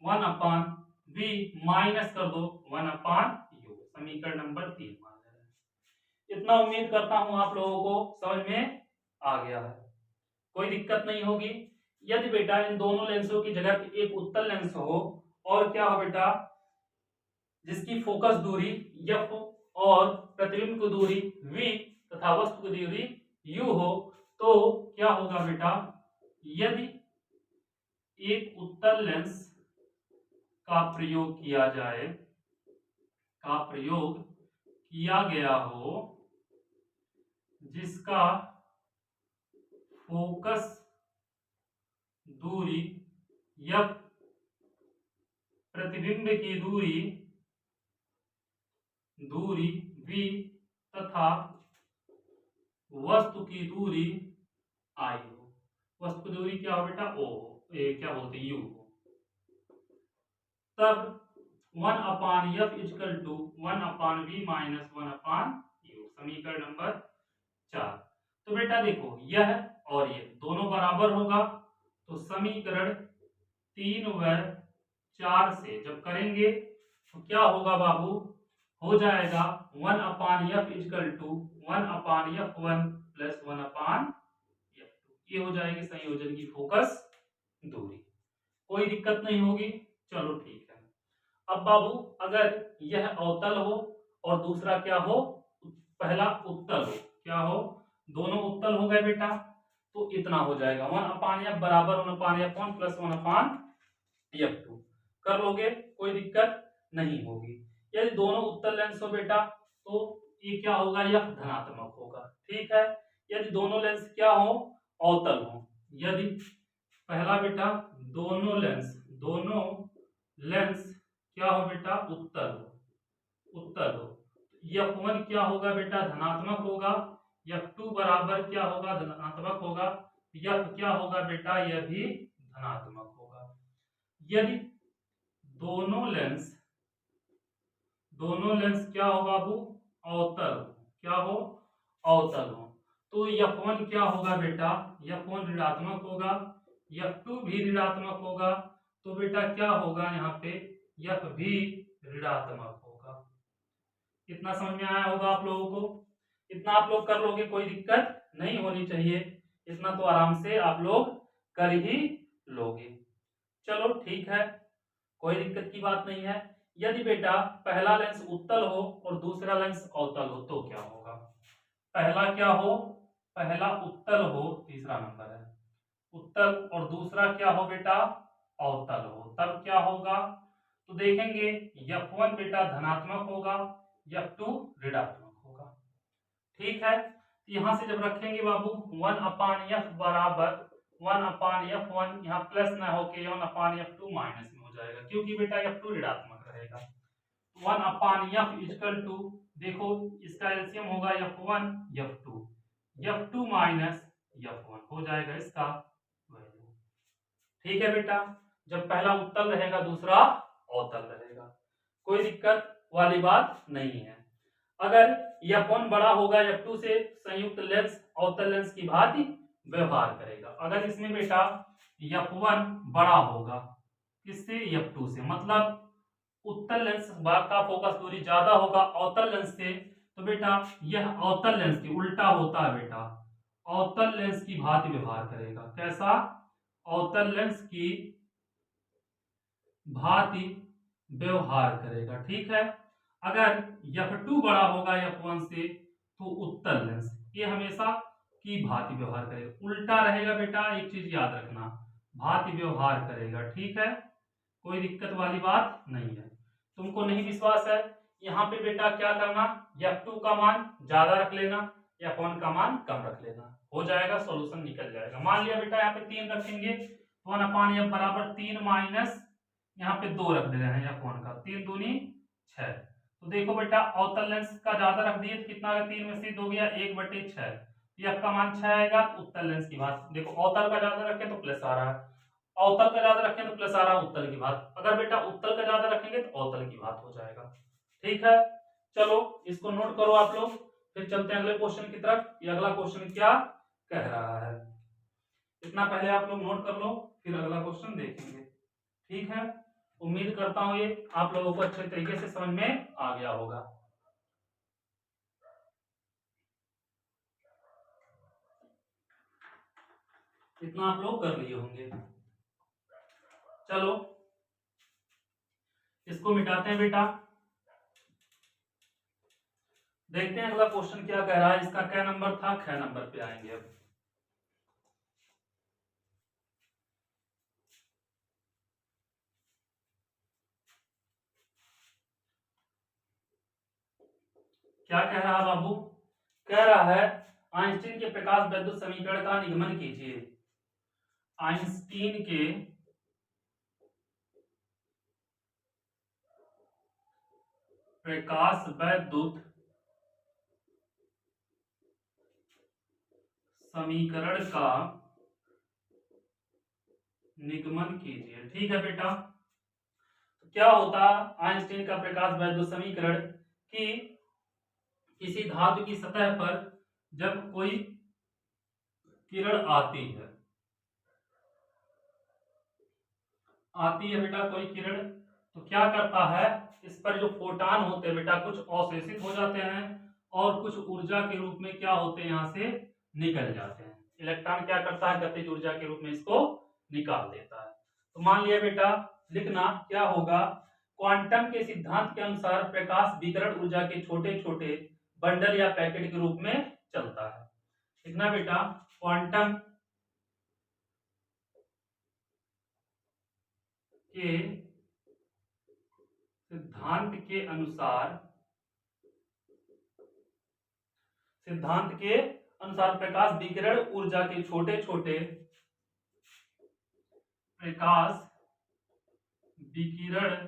Speaker 1: 1/v माइनस कर दो 1/u। समीकरण नंबर 3 मान ले रहे हैं। इतना उम्मीद करता हूं आप लोगों को समझ में आ गया है, कोई दिक्कत नहीं होगी। यदि बेटा इन दोनों लेंसों की जगह पे एक उत्तल लेंस हो और क्या हो बेटा, जिसकी फोकस दूरी f और प्रतिबिंब की दूरी v तथा वस्तु की दूरी u हो, तो क्या होगा बेटा, यदि एक उत्तल लेंस का प्रयोग किया गया हो जिसका फोकस दूरी f प्रतिबिंब की दूरी v तथा वस्तु की दूरी I हो। वस्तु की दूरी क्या हो बेटा, o हो, क्या बोलते हैं, u हो। तब 1/f equal to 1/v minus 1/u। समीकरण नंबर 4। तो बेटा देखो यह और ये दोनों बराबर होगा, तो समीकरण 3 व 4 से जब करेंगे तो क्या होगा बाबू, हो जाएगा 1/f equal to 1/f1 plus 1/f2। ये हो जाएगी संयोजन की फोकस दूरी, कोई दिक्कत नहीं होगी। चलो ठीक है। अब बाबू अगर यह अवतल हो और दूसरा क्या हो, पहला उत्तल हो, क्या हो, दोनों उत्तल हो गए बेटा, तो इतना हो जाएगा 1/f बराबर 1/f1 प्लस 1/f2। कर लोगे, कोई दिक्कत नहीं होगी। यदि दोनों उत्तल लेंस हो बेटा तो ये क्या होगा, यह धनात्मक होगा। ठीक है। यदि दोनों लेंस क्या हो, अवतल हो, यदि पहला बेटा दोनों लेंस क्या हो बेटा, उत्तल हो, F1 क्या होगा बेटा, धनात्मक होगा, F2 बराबर क्या होगा, धनात्मक होगा, F क्या होगा बेटा, यह भी धनात्मक होगा। यदि दोनों लेंस क्या हो बाबू, अवतल, क्या हो, अवतल हो, तो F1 क्या होगा बेटा, F1 ऋणात्मक होगा, F2 भी ऋणात्मक होगा, तो बेटा क्या होगा यहाँ पे, F भी ऋणात्मक होगा। इतना समझ में आया होगा आप लोगों को, इतना आप लोग कर लोगे, कोई दिक्कत नहीं होनी चाहिए, इतना तो आराम से आप लोग कर ही लोगे। चलो ठीक है, कोई दिक्कत की बात नहीं है। यदि बेटा पहला लेंस उत्तल हो और दूसरा लेंस अवतल हो तो क्या होगा, पहला क्या हो, पहला उत्तल हो, तीसरा नंबर है उत्तल, और दूसरा क्या हो बेटा, अवतल हो, तब क्या होगा, तो देखेंगे F1 बेटा धनात्मक होगा, F2 ऋणात्मक होगा। ठीक है। तो यहां से जब रखेंगे बाबू 1/f बराबर 1/f1, यहाँ प्लस ना होके 1/f2 माइनस में हो जाएगा, क्योंकि बेटा F2 ऋणात्मक रहेगा। 1/f इक्वल टू, देखो इसका एलसीएम होगा F1 माइनस F1 हो जाएगा इसका वैल्यू। ठीक है बेटा, जब पहला उत्तल रहेगा दूसरा अवतल रहेगा, कोई दिक्कत वाली बात नहीं है। अगर F1 बड़ा होगा F2 से, संयुक्त लेंस अवतल लेंस की भांति व्यवहार करेगा। अगर इसमें बेटा F1 बड़ा होगा किससे, F2 से, मतलब उत्तल लेंस का फोकस दूरी ज्यादा होगा अवतल लेंस से, तो बेटा यह अवतल लेंस की उल्टा होता है बेटा, अवतल लेंस की भांति व्यवहार करेगा। कैसा, अवतल लेंस की भांति व्यवहार करेगा। ठीक है। अगर F2 बड़ा होगा F1 से तो उत्तल लेंस ये हमेशा की भांति व्यवहार करेगा, उल्टा रहेगा बेटा, एक चीज याद रखना, भांति व्यवहार करेगा। ठीक है, कोई दिक्कत वाली बात नहीं है। तुमको नहीं विश्वास है, यहाँ पे बेटा क्या करना, F2 का मान ज्यादा रख लेना, F1 का मान कम रख लेना, हो जाएगा, सॉल्यूशन निकल जाएगा। मान लिया बेटा यहाँ पे 3 रखेंगे, 1/f बराबर 3 माइनस यहाँ पे 2 रख दे रहे हैं F1 का, 3 दूनी 6। तो देखो बेटा अवतल लेंस का ज्यादा रख दिए तो कितना आ गया, 3 में से 2 गया 1/6, F का मान 6 आएगा। उत्तल लेंस की बात देखो, अवतल का ज्यादा रखें तो प्लस आ रहा है, अवतल का ज्यादा रखें तो प्लस आ रहा है उत्तल की बात, अगर बेटा उत्तल का ज्यादा रखेंगे तो अवतल की बात हो जाएगा। ठीक है, चलो इसको नोट करो आप लोग, फिर चलते हैं अगले क्वेश्चन की तरफ। ये अगला क्वेश्चन क्या कह रहा है, इतना पहले आप लोग नोट कर लो, फिर अगला क्वेश्चन देखेंगे। ठीक है, उम्मीद करता हूं ये आप लोगों को अच्छे तरीके से समझ में आ गया होगा। इतना आप लोग कर लिए होंगे। चलो इसको मिटाते हैं बेटा, देखते हैं अगला क्वेश्चन क्या कह रहा है। इसका क्या नंबर था, ख नंबर पे आएंगे। अब क्या कह रहा है बाबू, कह रहा है आइंस्टीन के प्रकाश वैद्युत समीकरण का निगमन कीजिए। आइंस्टीन के प्रकाश वैद्युत समीकरण का निगमन कीजिए। ठीक है बेटा, तो क्या होता आइंस्टीन का प्रकाश वैद्युत समीकरण, कि किसी धातु की सतह पर जब कोई किरण आती है आती है बेटा कोई किरण, तो क्या करता है, इस पर जो फोटान होते हैं बेटा कुछ अवशोषित हो जाते हैं और कुछ ऊर्जा के रूप में क्या होते हैं यहाँ से निकल जाते हैं। इलेक्ट्रॉन क्या करता है, गतिज ऊर्जा के रूप में इसको निकाल देता है। तो मान लिया बेटा, लिखना क्या होगा, क्वांटम के सिद्धांत के अनुसार प्रकाश विकिरण ऊर्जा के छोटे छोटे बंडल या पैकेट के रूप में चलता है। लिखना बेटा, क्वांटम के सिद्धांत के अनुसार प्रकाश विकिरण ऊर्जा के छोटे छोटे प्रकाश विकिरण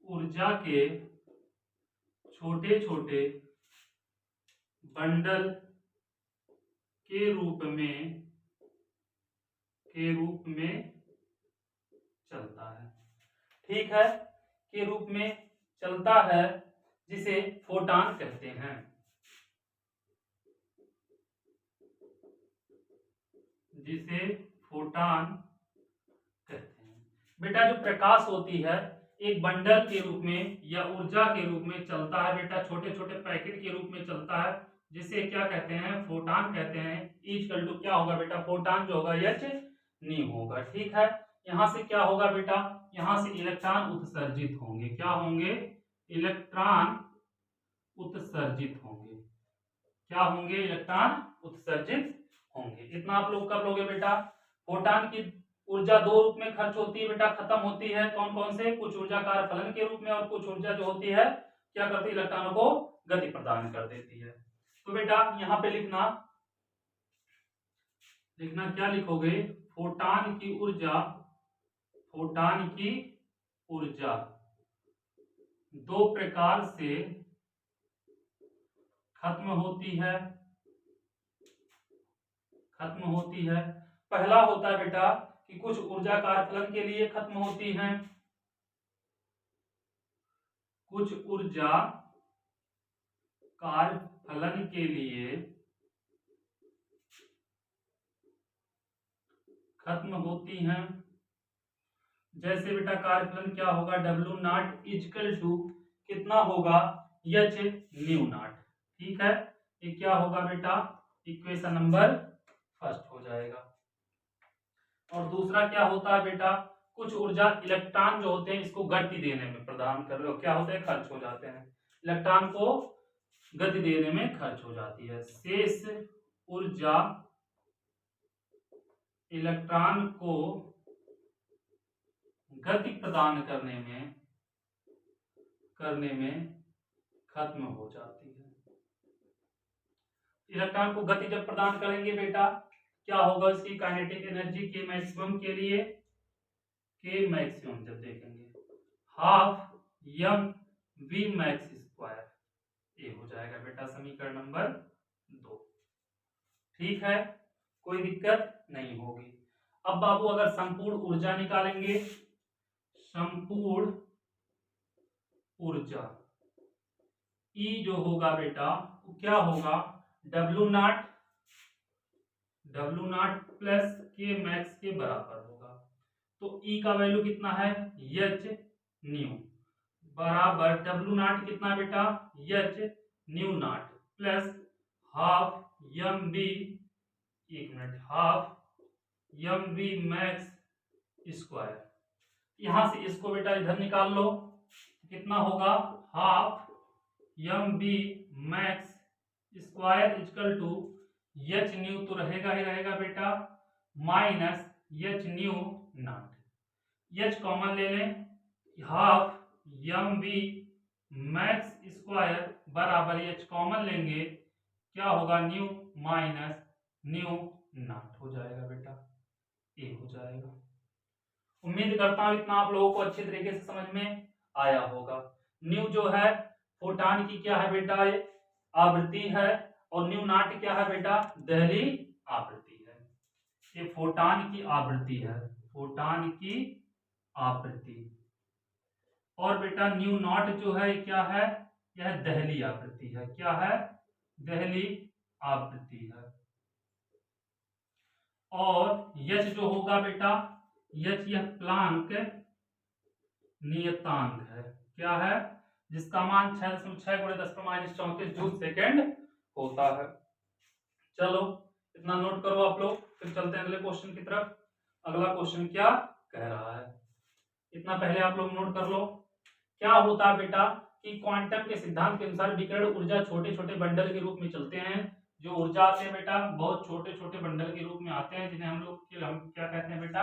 Speaker 1: ऊर्जा के छोटे छोटे बंडल के रूप में चलता है। ठीक है, के रूप में चलता है, जिसे फोटान कहते हैं। जिसे फोटान कहते हैं। बेटा जो प्रकाश होती है एक बंडल के रूप में या ऊर्जा के रूप में चलता है बेटा, छोटे छोटे पैकेट के रूप में चलता है, जिसे क्या कहते हैं, फोटान कहते हैं। इक्वल टू क्या होगा बेटा, फोटान जो होगा एच न्यू होगा। ठीक है, यहाँ से क्या होगा बेटा, यहाँ से इलेक्ट्रॉन उत्सर्जित होंगे। क्या होंगे, इलेक्ट्रॉन उत्सर्जित होंगे। क्या होंगे, इलेक्ट्रॉन उत्सर्जित होंगे। इतना आप लोग कर लोगे बेटा। फोटान की ऊर्जा दो रूप में खर्च होती है बेटा, खत्म होती है। कौन कौन से, कुछ ऊर्जा कार्य फलन के रूप में और कुछ ऊर्जा जो होती है क्या करती है, इलेक्ट्रॉनों को गति प्रदान कर देती है। तो बेटा यहाँ पे लिखना क्या लिखोगे, फोटान की ऊर्जा दो प्रकार से खत्म होती है। पहला होता है बेटा कि कुछ ऊर्जा कार्यफलन के लिए खत्म होती हैं, कुछ ऊर्जा कार्यफलन के लिए खत्म होती हैं। जैसे बेटा कार्यफलन क्या होगा, W नॉट इक्वल टू कितना होगा, H न्यू नॉट। ठीक है, ये क्या होगा बेटा, इक्वेशन नंबर फर्स्ट हो जाएगा। और दूसरा क्या होता है बेटा, कुछ ऊर्जा इलेक्ट्रॉन जो होते हैं इसको गति देने में प्रदान कर रहे हो, क्या होते हैं, खर्च हो जाते हैं। इलेक्ट्रॉन को गति देने में खर्च हो जाती है। शेष ऊर्जा इलेक्ट्रॉन को गति प्रदान करने में खत्म हो जाती है। इलेक्ट्रॉन को गति जब प्रदान करेंगे बेटा, क्या होगा, इसकी काइनेटिक एनर्जी के मैक्सिमम के लिए, के मैक्सिमम जब देखेंगे half M V max square, ये हो जाएगा बेटा समीकरण नंबर 2। ठीक है, कोई दिक्कत नहीं होगी। अब बाबू अगर संपूर्ण ऊर्जा निकालेंगे, संपूर्ण ऊर्जा E जो होगा बेटा वो क्या होगा, W नॉट प्लस के मैक्स के बराबर होगा। तो E का वैल्यू कितना है, H न्यू बराबर W नॉट कितना बेटा, H nu nought plus half M B, एक minute, half M B max square. यहां से इसको बेटा इधर निकाल लो, कितना होगा, half M B max square equal to H nu तो रहेगा ही रहेगा बेटा, minus H nu nought. H common ले लें, half M B max square बराबर एच कॉमन लेंगे, क्या होगा, न्यू माइनस न्यू नॉट हो जाएगा बेटा, ये हो जाएगा। उम्मीद करता हूं इतना आप लोगों को अच्छे तरीके से समझ में आया होगा। न्यू जो है फोटान की क्या है बेटा, ये आवृत्ति है, और न्यू नॉट क्या है बेटा, दहली आवृत्ति है। ये फोटान की आवृत्ति है, फोटान की आवृत्ति। और बेटा न्यू नॉट जो है क्या है, यह दहली आवृत्ति है। क्या है, दहली आवृत्ति है। और यच जो होगा बेटा, एच यह प्लांक नियतांक है। क्या है? जिसका मान 6.6 × 10⁻34 जूल सेकेंड होता है। चलो इतना नोट करो आप लोग, फिर चलते हैं अगले क्वेश्चन की तरफ। अगला क्वेश्चन क्या कह रहा है, इतना पहले आप लोग नोट कर लो। क्या होता है बेटा कि क्वांटम के सिद्धांत के अनुसार विकिरण ऊर्जा छोटे छोटे बंडल के रूप में चलते हैं। जो ऊर्जा आते हैं बेटा बहुत छोटे छोटे बंडल के रूप में आते हैं, जिन्हें हम क्या कहते हैं बेटा,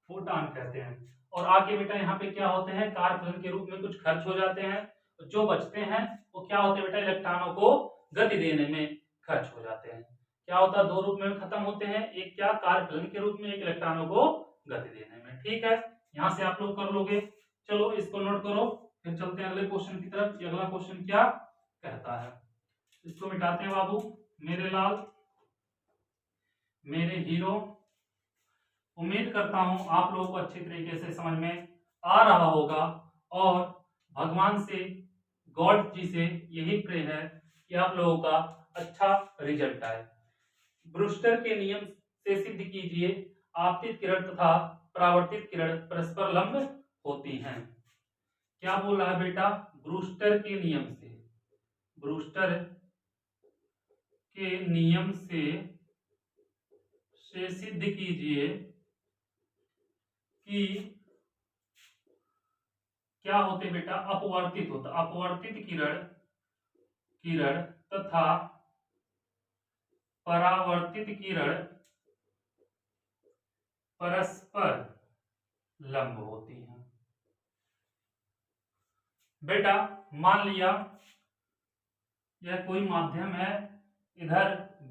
Speaker 1: फोटॉन कहते हैं। और आगे बेटा यहाँ पे क्या होते हैं, कार्य फलन के रूप में कुछ खर्च हो जाते हैं। जो बचते हैं वो क्या होते हैं बेटा, इलेक्ट्रॉनों को गति देने में खर्च हो जाते हैं। क्या होता है, दो रूप में खत्म होते हैं, एक क्या कार्य फलन के रूप में, एक इलेक्ट्रॉनों को गति देने में। ठीक है, यहाँ से आप लोग कर लोगे। चलो इसको नोट करो, फिर चलते हैं अगले क्वेश्चन की तरफ। ये अगला क्वेश्चन क्या कहता है, इसको मिटाते हैं बाबू मेरे लाल, मेरे हीरो। उम्मीद करता हूं आप लोगों को अच्छी तरीके से समझ में आ रहा होगा, और भगवान से, गॉड जी से यही प्रे है कि आप लोगों का अच्छा रिजल्ट आए। ब्रूस्टर के नियम से सिद्ध कीजिए आपतित किरण तथा परावर्तित किरण परस्पर लंब होती हैं। क्या बोल रहा है बेटा, ब्रूस्टर के नियम से, ब्रूस्टर के नियम से सिद्ध कीजिए कि क्या होते बेटा, अपवर्तित होता, अपवर्तित किरण किरण तथा परावर्तित किरण परस्पर लंब होती हैं। बेटा मान लिया यह कोई माध्यम है, इधर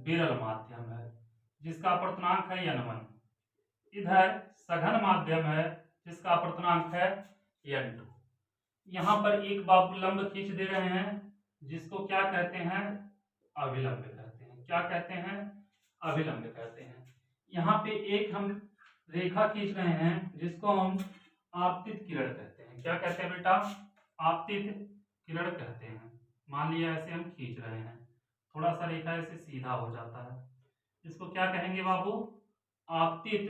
Speaker 1: विरल माध्यम है जिसका अपर्तनांक है n1, इधर सघन माध्यम है जिसका अपर्तनांक है n2। यहाँ पर एक बाबू लंब खींच दे रहे हैं जिसको क्या कहते हैं, अभिलंब कहते हैं। क्या कहते हैं, अभिलंब कहते हैं। यहाँ पे एक हम रेखा खींच रहे हैं जिसको हम आपतित किरण कहते हैं। क्या कहते हैं बेटा, आपतित किरण कहते हैं। मान लिया ऐसे हम खींच रहे हैं, थोड़ा सा रेखा ऐसे सीधा हो जाता है, इसको क्या कहेंगे बाबू, आपतित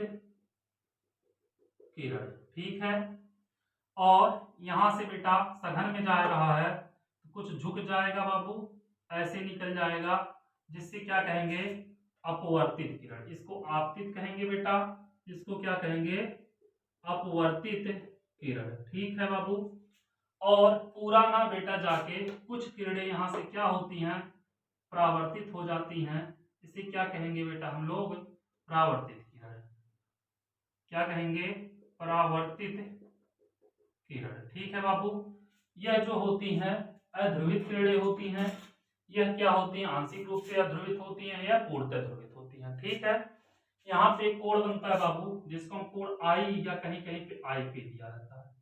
Speaker 1: किरण। ठीक है, और यहां से बेटा सघन में जा रहा है तो कुछ झुक जाएगा बाबू, ऐसे निकल जाएगा, जिससे क्या कहेंगे, अपवर्तित किरण। इसको आपतित कहेंगे बेटा, इसको क्या कहेंगे, अपवर्तित किरण। ठीक है बाबू, और पूरा ना बेटा जाके कुछ किरणें यहां से क्या होती हैं, परावर्तित हो जाती हैं। इसे क्या कहेंगे बेटा हम लोग, परावर्तित किरण। क्या कहेंगे, परावर्तित किरण। ठीक है बाबू, यह जो होती हैं अध्रुवित किरणें होती हैं। यह क्या होती हैं, आंशिक रूप से अध्रुवित होती हैं या पूर्णतः ध्रुवित होती हैं। ठीक है, यहाँ पे एक कोण बनता है बाबू जिसको हम कोण आई या कहीं कहीं पे आई पे दिया रहता है,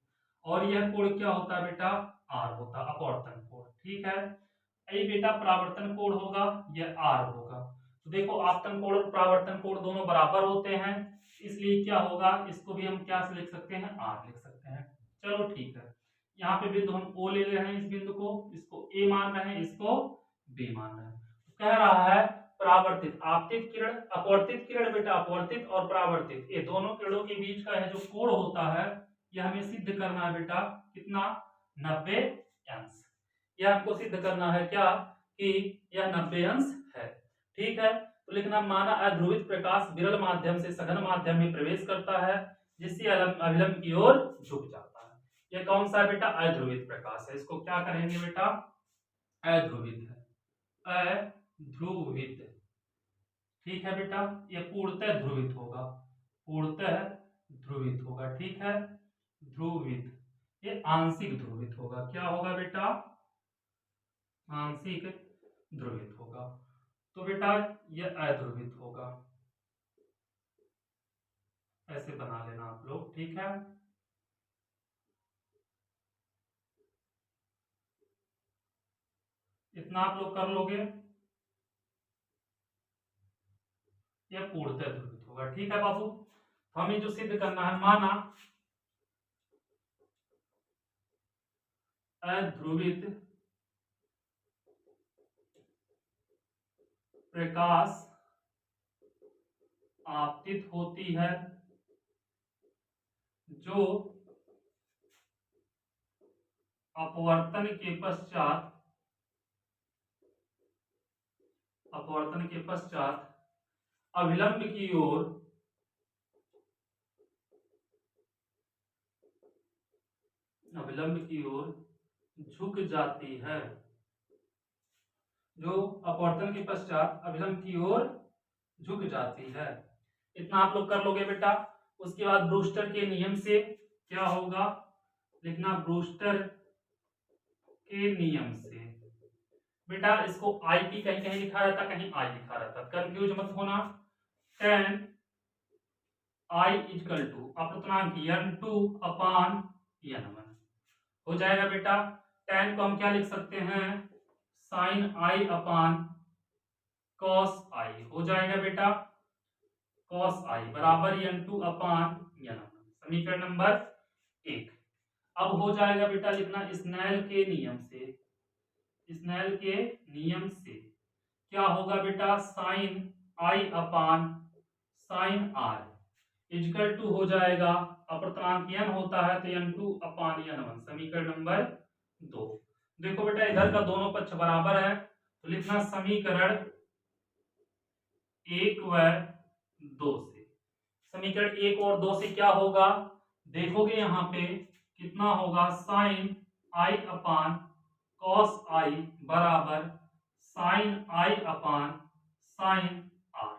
Speaker 1: और यह कोण क्या होता है बेटा, आर होता है, अपवर्तन कोण। ठीक है, ये बेटा परावर्तन कोण होगा, यह आर होगा। तो देखो आपतन कोण और परावर्तन कोण दोनों बराबर होते हैं, इसलिए क्या होगा, इसको भी हम क्या से लिख सकते हैं, आर लिख सकते हैं। चलो ठीक है, यहाँ पे बिंदु हम ओ ले रहे हैं, इस बिंदु को, इसको ए मान रहे हैं, इसको बी मान रहे हैं। तो कह रहा है परावर्तित, आपतित किरण, अपवर्तित किरण बेटा, अपवर्तित और परावर्तित ये दोनों किरणों के बीच का है जो कोण होता है, यह हमें सिद्ध करना है बेटा, कितना, 90 अंश। यह हमको सिद्ध करना है क्या, कि यह 90 अंश है। ठीक है, तो लिखना, माना अध्रुवित प्रकाश विरल माध्यम से सघन माध्यम में प्रवेश करता है जिससे अभिलंब की ओर झुक जाता है। यह कौन सा है बेटा, अध्रुवित प्रकाश है। इसको क्या करेंगे बेटा, अध्रुवित है, अध्रुवित। ठीक है बेटा, यह पूर्णतः ध्रुवित होगा, पूर्णतः ध्रुवित होगा। ठीक है, ध्रुवित, ये आंशिक ध्रुवित होगा। क्या होगा बेटा, आंशिक ध्रुवित होगा। तो बेटा यह अध्रुवित होगा, ऐसे बना लेना आप लोग। ठीक है, इतना आप लोग कर लोगे, यह पूर्णतः ध्रुवित होगा। ठीक है बाबू, हमें जो सिद्ध करना है, माना अध्रुवित प्रकाश आपतित होती है जो अपवर्तन के पश्चात अविलंब की ओर झुक जाती है, जो अपवर्तन के पश्चात अविलंब की ओर झुक जाती है। इतना आप लोग कर लोगे बेटा। उसके बाद ब्रूस्टर के नियम से क्या होगा, लिखना ब्रूस्टर के नियम से। बेटा इसको आई पी कहीं कहीं लिखा रहता, कहीं आई लिखा रहता, कंफ्यूज मत होना। tan आई इक्वल टू अपवर्तनांक n2 अपान n1 हो जाएगा बेटा। tan को हम क्या लिख सकते हैं, sin आई अपान cos आई हो जाएगा बेटा। cos आई बराबर n2 अपान n1, समीकरण नंबर 1। अब हो जाएगा बेटा लिखना स्नेल के नियम से। स्नेल के नियम से क्या होगा बेटा, sin I upon sin r equal to हो जाएगा, अपवर्तनांक n होता है तो n2 अपान n1, समीकरण नंबर 2। देखो बेटा इधर का दोनों पक्ष बराबर है तो लिखना समीकरण 1 व 2 से। समीकरण 1 और 2 से क्या होगा, देखोगे यहाँ पे कितना होगा, sign I upon cos I बराबर sine I upon sine R.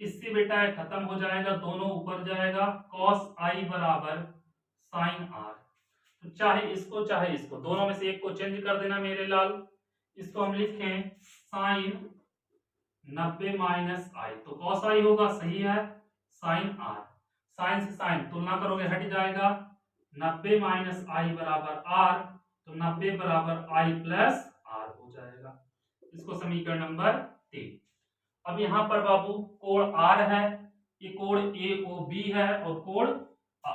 Speaker 1: इससे बेटा खत्म हो जाएगा, दोनों ऊपर जाएगा, कॉस आई बराबर साइन आर। तो चाहे इसको दोनों में से एक को चेंज कर देना मेरे लाल। इसको हम लिखें साइन 90 माइनस आई, तो कॉस आई होगा, सही है, साइन आर। साइन से साइन तुलना करोगे हट जाएगा, 90 माइनस आई बराबर आर, तो 90 बराबर आई प्लस आर हो जाएगा। इसको समीकरण नंबर 3। अब यहाँ पर बाबू कोण आर है, ये कोण ए ओ बी है और कोण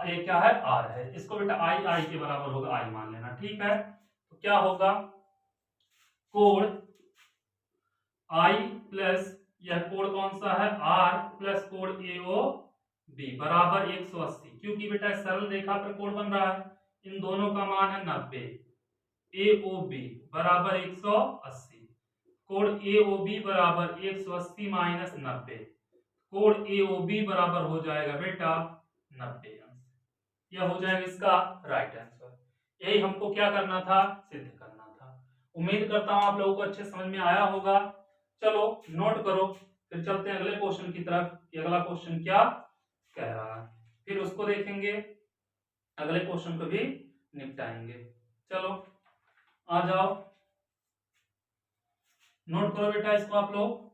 Speaker 1: ए क्या है, आर है। इसको बेटा आई आई के बराबर होगा, आई मान लेना, ठीक है। तो क्या होगा, कोण आई प्लस यह कोण कौन सा है, आर प्लस कोण ए ओ बी बराबर 180, क्योंकि बेटा सरल रेखा पर कोण बन रहा है, इन दोनों का मान है 90, ए ओ बी बराबर 180, कोण ए ओ बी बराबर 180 माइनस 90, कोण ए ओ बी बराबर हो जाएगा बेटा 90 अंश। यह हो जाएगा इसका राइट आंसर। यही हमको क्या करना था, सिद्ध करना था। उम्मीद करता हूं आप लोगों को अच्छे समझ में आया होगा। चलो नोट करो, फिर चलते हैं अगले क्वेश्चन की तरफ कि अगला क्वेश्चन क्या कह रहा है, फिर उसको देखेंगे, अगले क्वेश्चन को भी निपटाएंगे। चलो आ जाओ, नोट करो बेटा इसको आप लोग।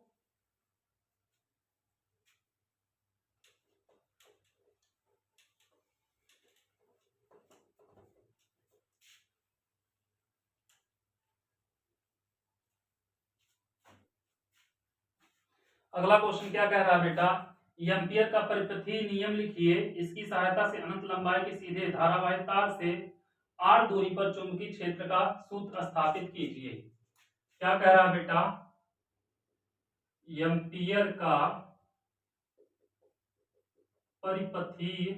Speaker 1: अगला क्वेश्चन क्या कह रहा है बेटा, एम्पियर का परिपथीय नियम लिखिए, इसकी सहायता से अनंत लंबाई के सीधे धारावाहिक तार से r दूरी पर चुंबकीय क्षेत्र का सूत्र स्थापित कीजिए। क्या कह रहा है बेटा, एम्पियर का परिपथीय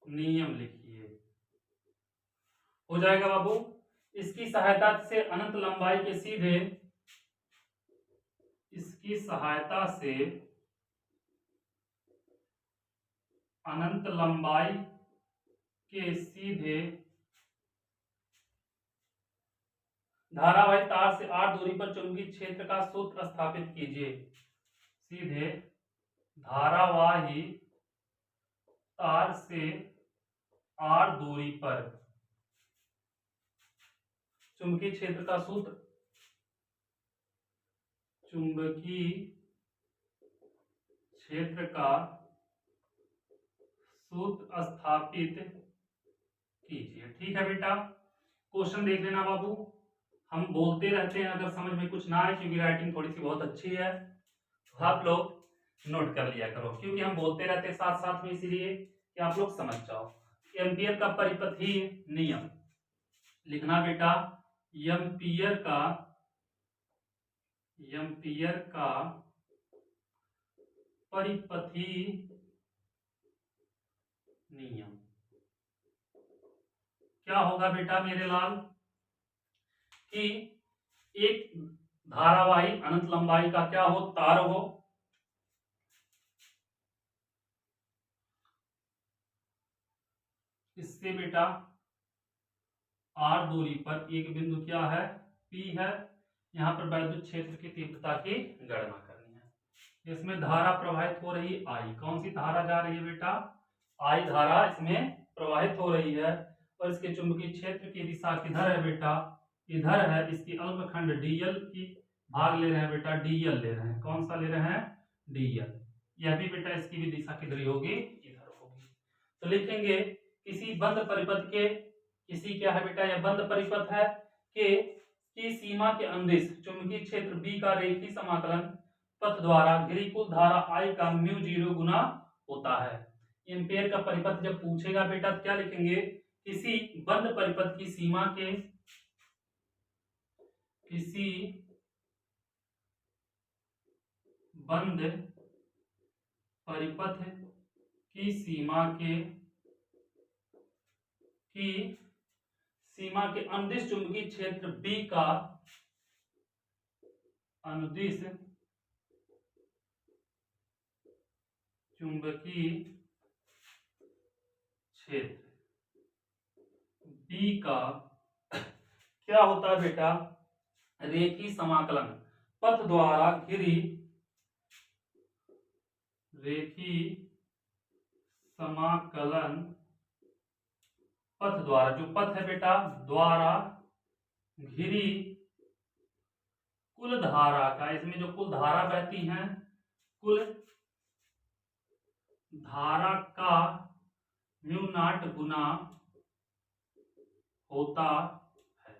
Speaker 1: नियम लिखिए। हो जाएगा बाबू, इसकी सहायता से अनंत लंबाई के सीधे, इसकी सहायता से अनंत लंबाई के सीधे धारावाहिक तार से r दूरी पर चुंबकीय क्षेत्र का सूत्र स्थापित कीजिए। सीधे धारावाही तार से r दूरी पर चुंबकीय क्षेत्र का सूत्र, चुंबकीय क्षेत्र का सूत्र स्थापित कीजिए। ठीक है बेटा, क्वेश्चन देख लेना बाबू। हम बोलते रहते हैं, अगर समझ में कुछ ना आए, क्योंकि राइटिंग थोड़ी सी बहुत अच्छी है, तो आप लोग नोट कर लिया करो, क्योंकि हम बोलते रहते हैं साथ साथ में, इसीलिए कि आप लोग समझ जाओ। एम्पियर का परिपथीय नियम लिखना बेटा, एम्पियर का परिपथीय नियम। क्या होगा बेटा मेरे लाल कि एक धारावाही अनंत लंबाई का क्या हो, तार हो, इससे बेटा r दूरी पर एक बिंदु क्या है, P है। यहाँ पर वैद्युत क्षेत्र की तीव्रता की गणना करनी है। इसमें धारा प्रवाहित हो रही I, कौन सी धारा जा रही है बेटा, I धारा इसमें प्रवाहित हो रही है। और इसके चुंबकीय क्षेत्र की दिशा किधर है बेटा, इधर है। इसकी अल्पखंड dl की भाग ले रहे हैं बेटा, dl ले रहे हैं। कौन सा ले रहे हैं, dl। यह भी बेटा इसकी भी दिशा किधर होगी, इधर होगी। तो लिखेंगे किसी बंद परिपथ के, किसी क्या है बेटा, यह बंद परिपथ है कि की सीमा के अंदिश चुंबकीय क्षेत्र B का रेखीय समाकलन पथ द्वारा घिरी कुल धारा I का म्यू 0 गुना होता है। एम्पेयर का परिपथ जब पूछेगा बेटा तो क्या लिखेंगे, किसी बंद परिपथ की सीमा के, किसी बंद परिपथ की सीमा के अनुदिश चुंबकीय क्षेत्र B का अनुदिश चुंबकीय क्षेत्र B का क्या होता है बेटा, रेखीय समाकलन पथ द्वारा घिरी, रेखीय समाकलन पथ द्वारा, जो पथ है बेटा द्वारा घिरी कुल धारा का, इसमें जो कुल धारा बहती हैं, कुल धारा का म्यू नॉट गुना होता है।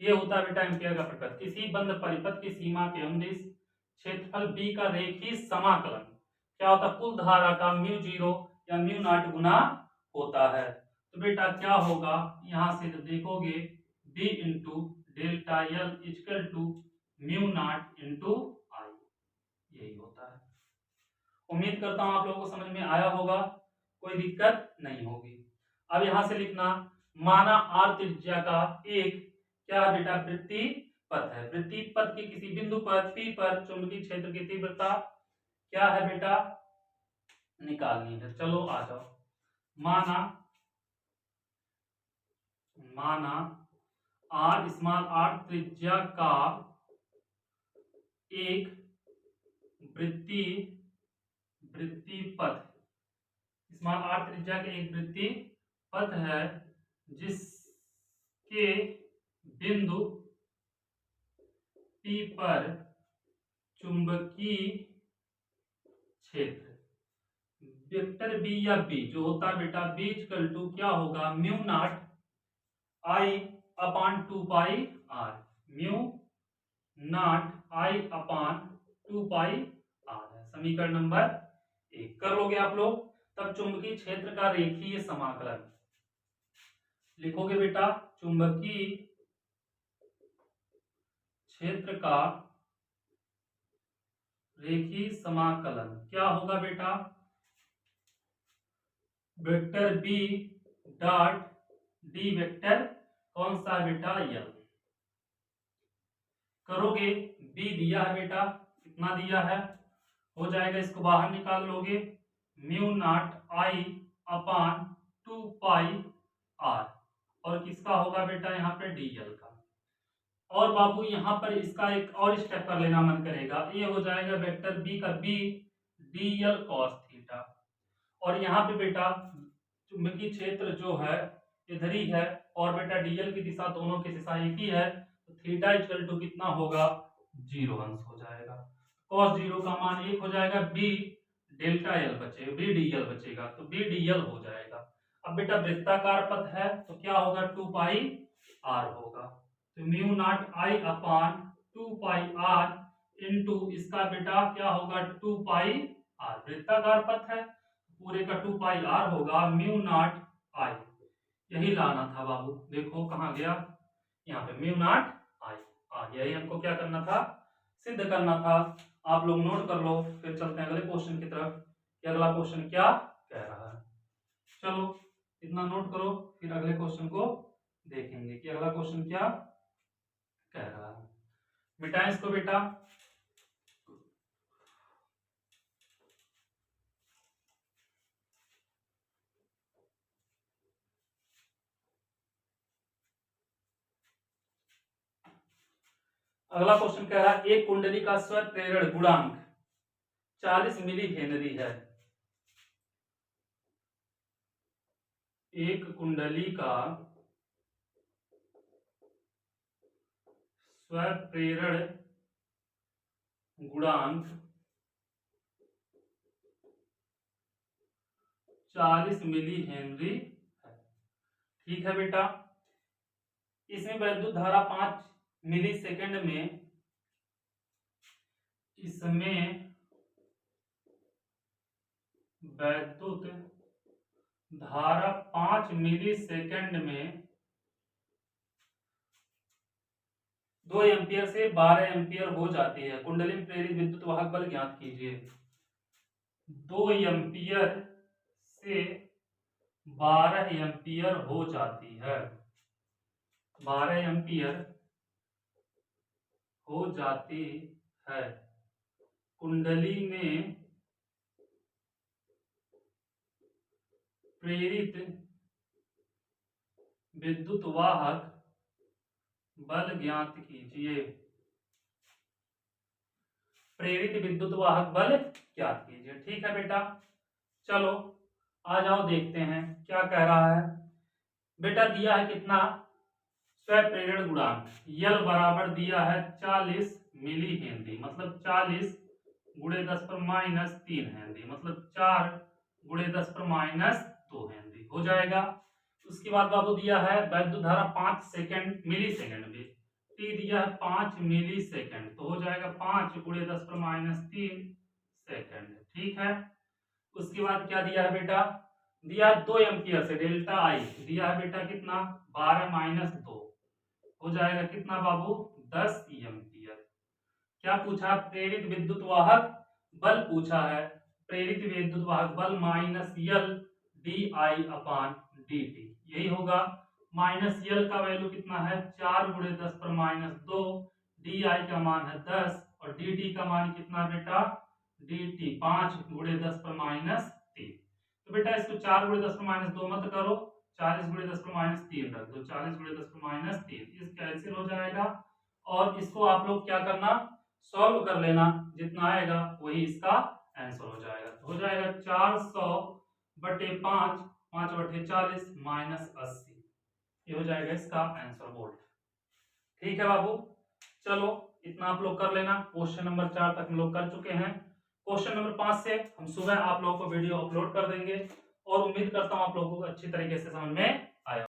Speaker 1: ये होता है बेटा एम्पियर का परिपथ। किसी बंद परिपथ की सीमा के अनुदिश क्षेत्रफल B का रेखीय समाकलन क्या होता है, कुल धारा का म्यू 0 या म्यू नॉट गुना होता है। तो बेटा क्या होगा, यहां से जब देखोगे B into delta L equal to mu not into I, यही होता है। उम्मीद करता हूं आप लोगों को समझ में आया होगा, कोई दिक्कत नहीं होगी। अब यहां से लिखना, माना r त्रिज्या का एक क्या है बेटा, वृत्तीय पथ है। वृत्तीय पथ के किसी बिंदु पर P पर चुंबकीय क्षेत्र की तीव्रता क्या है बेटा, निकालनी है। चलो आ जाओ। माना r स्मॉल r त्रिज्या का एक वृत्तीय पथ, स्मॉल r त्रिज्या के एक वृत्तीय पथ है जिसके बिंदु P पर चुंबकीय क्षेत्र वेक्टर B या B जो होता है बेटा B इक्वल टू क्या होगा, mu naught I upon 2 pi r, mu naught I upon 2 pi r है। समीकरण नंबर 1 कर लोगे आप लोग। तब चुंबकीय क्षेत्र का रेखीय समाकलन लिखोगे बेटा, चुंबकीय क्षेत्र का रेखीय समाकलन क्या होगा बेटा, vector B dot D vector कौन सा है बेटा, L। करोगे B दिया है बेटा, कितना दिया है, हो जाएगा, इसको बाहर निकाल लोगे, mu naught I upon 2 pi r, और किसका होगा बेटा यहाँ पे dl का। और बाबू यहाँ पर इसका एक और स्टेप कर लेना मन करेगा, ये हो जाएगा वेक्टर B का B dl cos थीटा। और यहाँ पे बेटा चुंबकीय क्षेत्र जो है इधर ही है, और बेटा dl की दिशा, दोनों की दिशा एक ही है, तो थीटा इक्वल टू कितना होगा, 0 अंश हो जाएगा। cos 0 का मान 1 हो जाएगा, b डेल्टा l बचेगा, b dl बचेगा, तो b dl हो जाएगा। अब बेटा वृत्ताकार पथ है तो क्या होगा, 2 पाई r होगा, तो mu naught I upon 2 pi r into इसका बेटा क्या होगा, 2 पाई r। वृत्ताकार पथ है, पूरे का 2 पाई r होगा, म्यू नॉट I। यही लाना था बाबू, देखो कहाँ गया, यहाँ पे म्यू नॉट I आ गया। यही हमको क्या करना था, सिद्ध करना था। आप लोग नोट कर लो, फिर चलते हैं अगले क्वेश्चन की तरफ कि अगला क्वेश्चन क्या कह रहा है। चलो इतना नोट करो, फिर अगले क्वेश्चन को देखेंगे कि अगला क्वेश्चन क्या कह रहा है। मिटाएं इसको बेटा। अगला क्वेश्चन कह रहा है एक कुंडली का स्व प्रेरण गुणांक 40 मिली हेनरी है। एक कुंडली का स्व प्रेरण गुणांक 40 मिली हेनरी है। ठीक है बेटा, इसमें वैद्युत धारा 5 मिली सेकेंड में, इसमें वैद्युत धारा 5 मिली सेकेंड में 2 एम्पियर से 12 एम्पियर हो जाती है। कुंडली में प्रेरित विद्युत वाहक बल ज्ञात कीजिए। 2 एम्पियर से 12 एम्पियर हो जाती है, 12 एम्पियर हो जाती है कुंडली में प्रेरित विद्युत वाहक बल ज्ञात कीजिए। प्रेरित विद्युत वाहक बल ज्ञात कीजिए। ठीक है बेटा, चलो आ जाओ देखते हैं क्या कह रहा है। बेटा दिया है कितना, स्व प्रेरण गुणांक यल बराबर दिया है 40 मिली हेनरी, मतलब 40 गुणे 10 पर माइनस 3 हेनरी, मतलब 4 गुणे 10 पर माइनस 2 हेनरी हो जाएगा। उसके बाद बाबू दिया है वैद्युत धारा 5 सेकेंड मिली सेकेंड में, टी दिया है 5 मिली सेकेंड, तो हो जाएगा 5 गुणे 10 पर माइनस 3 सेकेंड। ठीक है, उसके बाद क्या दिया है बेटा, दिया है 2 एम्पियर से डेल्टा आई दिया है बेटा कितना 12 माइनस 2, हो जाएगा कितना बाबू 10 एम्पियर। क्या पूछा, प्रेरित विद्युत वाहक बल पूछा है। प्रेरित विद्युत वाहक बल minus L D I upon D T, यही होगा। माइनस यल का वैल्यू कितना है 4 गुणे 10 पर माइनस 2, डी आई का मान है 10 और डी टी का मान कितना बेटा डी टी 5 गुणे 10 पर माइनस 3। तो बेटा इसको 4 गुणे 10 पर माइनस 2 मत करो, 40 गुणे 10 पर माइनस 3 रख दो, 40 गुणे 10 पर माइनस 3, इस कैंसिल हो जाएगा। और इसको आप लोग क्या करना, सॉल्व कर लेना, जितना आएगा वही इसका आंसर हो जाएगा। तो हो जाएगा 400 बटे 5, 5 बटे 40 माइनस 80, ये हो जाएगा इसका आंसर वोल्ट। ठीक है बाबू, चलो इतना आप लोग कर लेना। क्वेश्चन नंबर 4 तक हम लोग कर चुके हैं। क्वेश्चन नंबर 5 से हम सुबह आप लोगों को वीडियो अपलोड कर देंगे और उम्मीद करता हूं आप लोगों को अच्छी तरीके से समझ में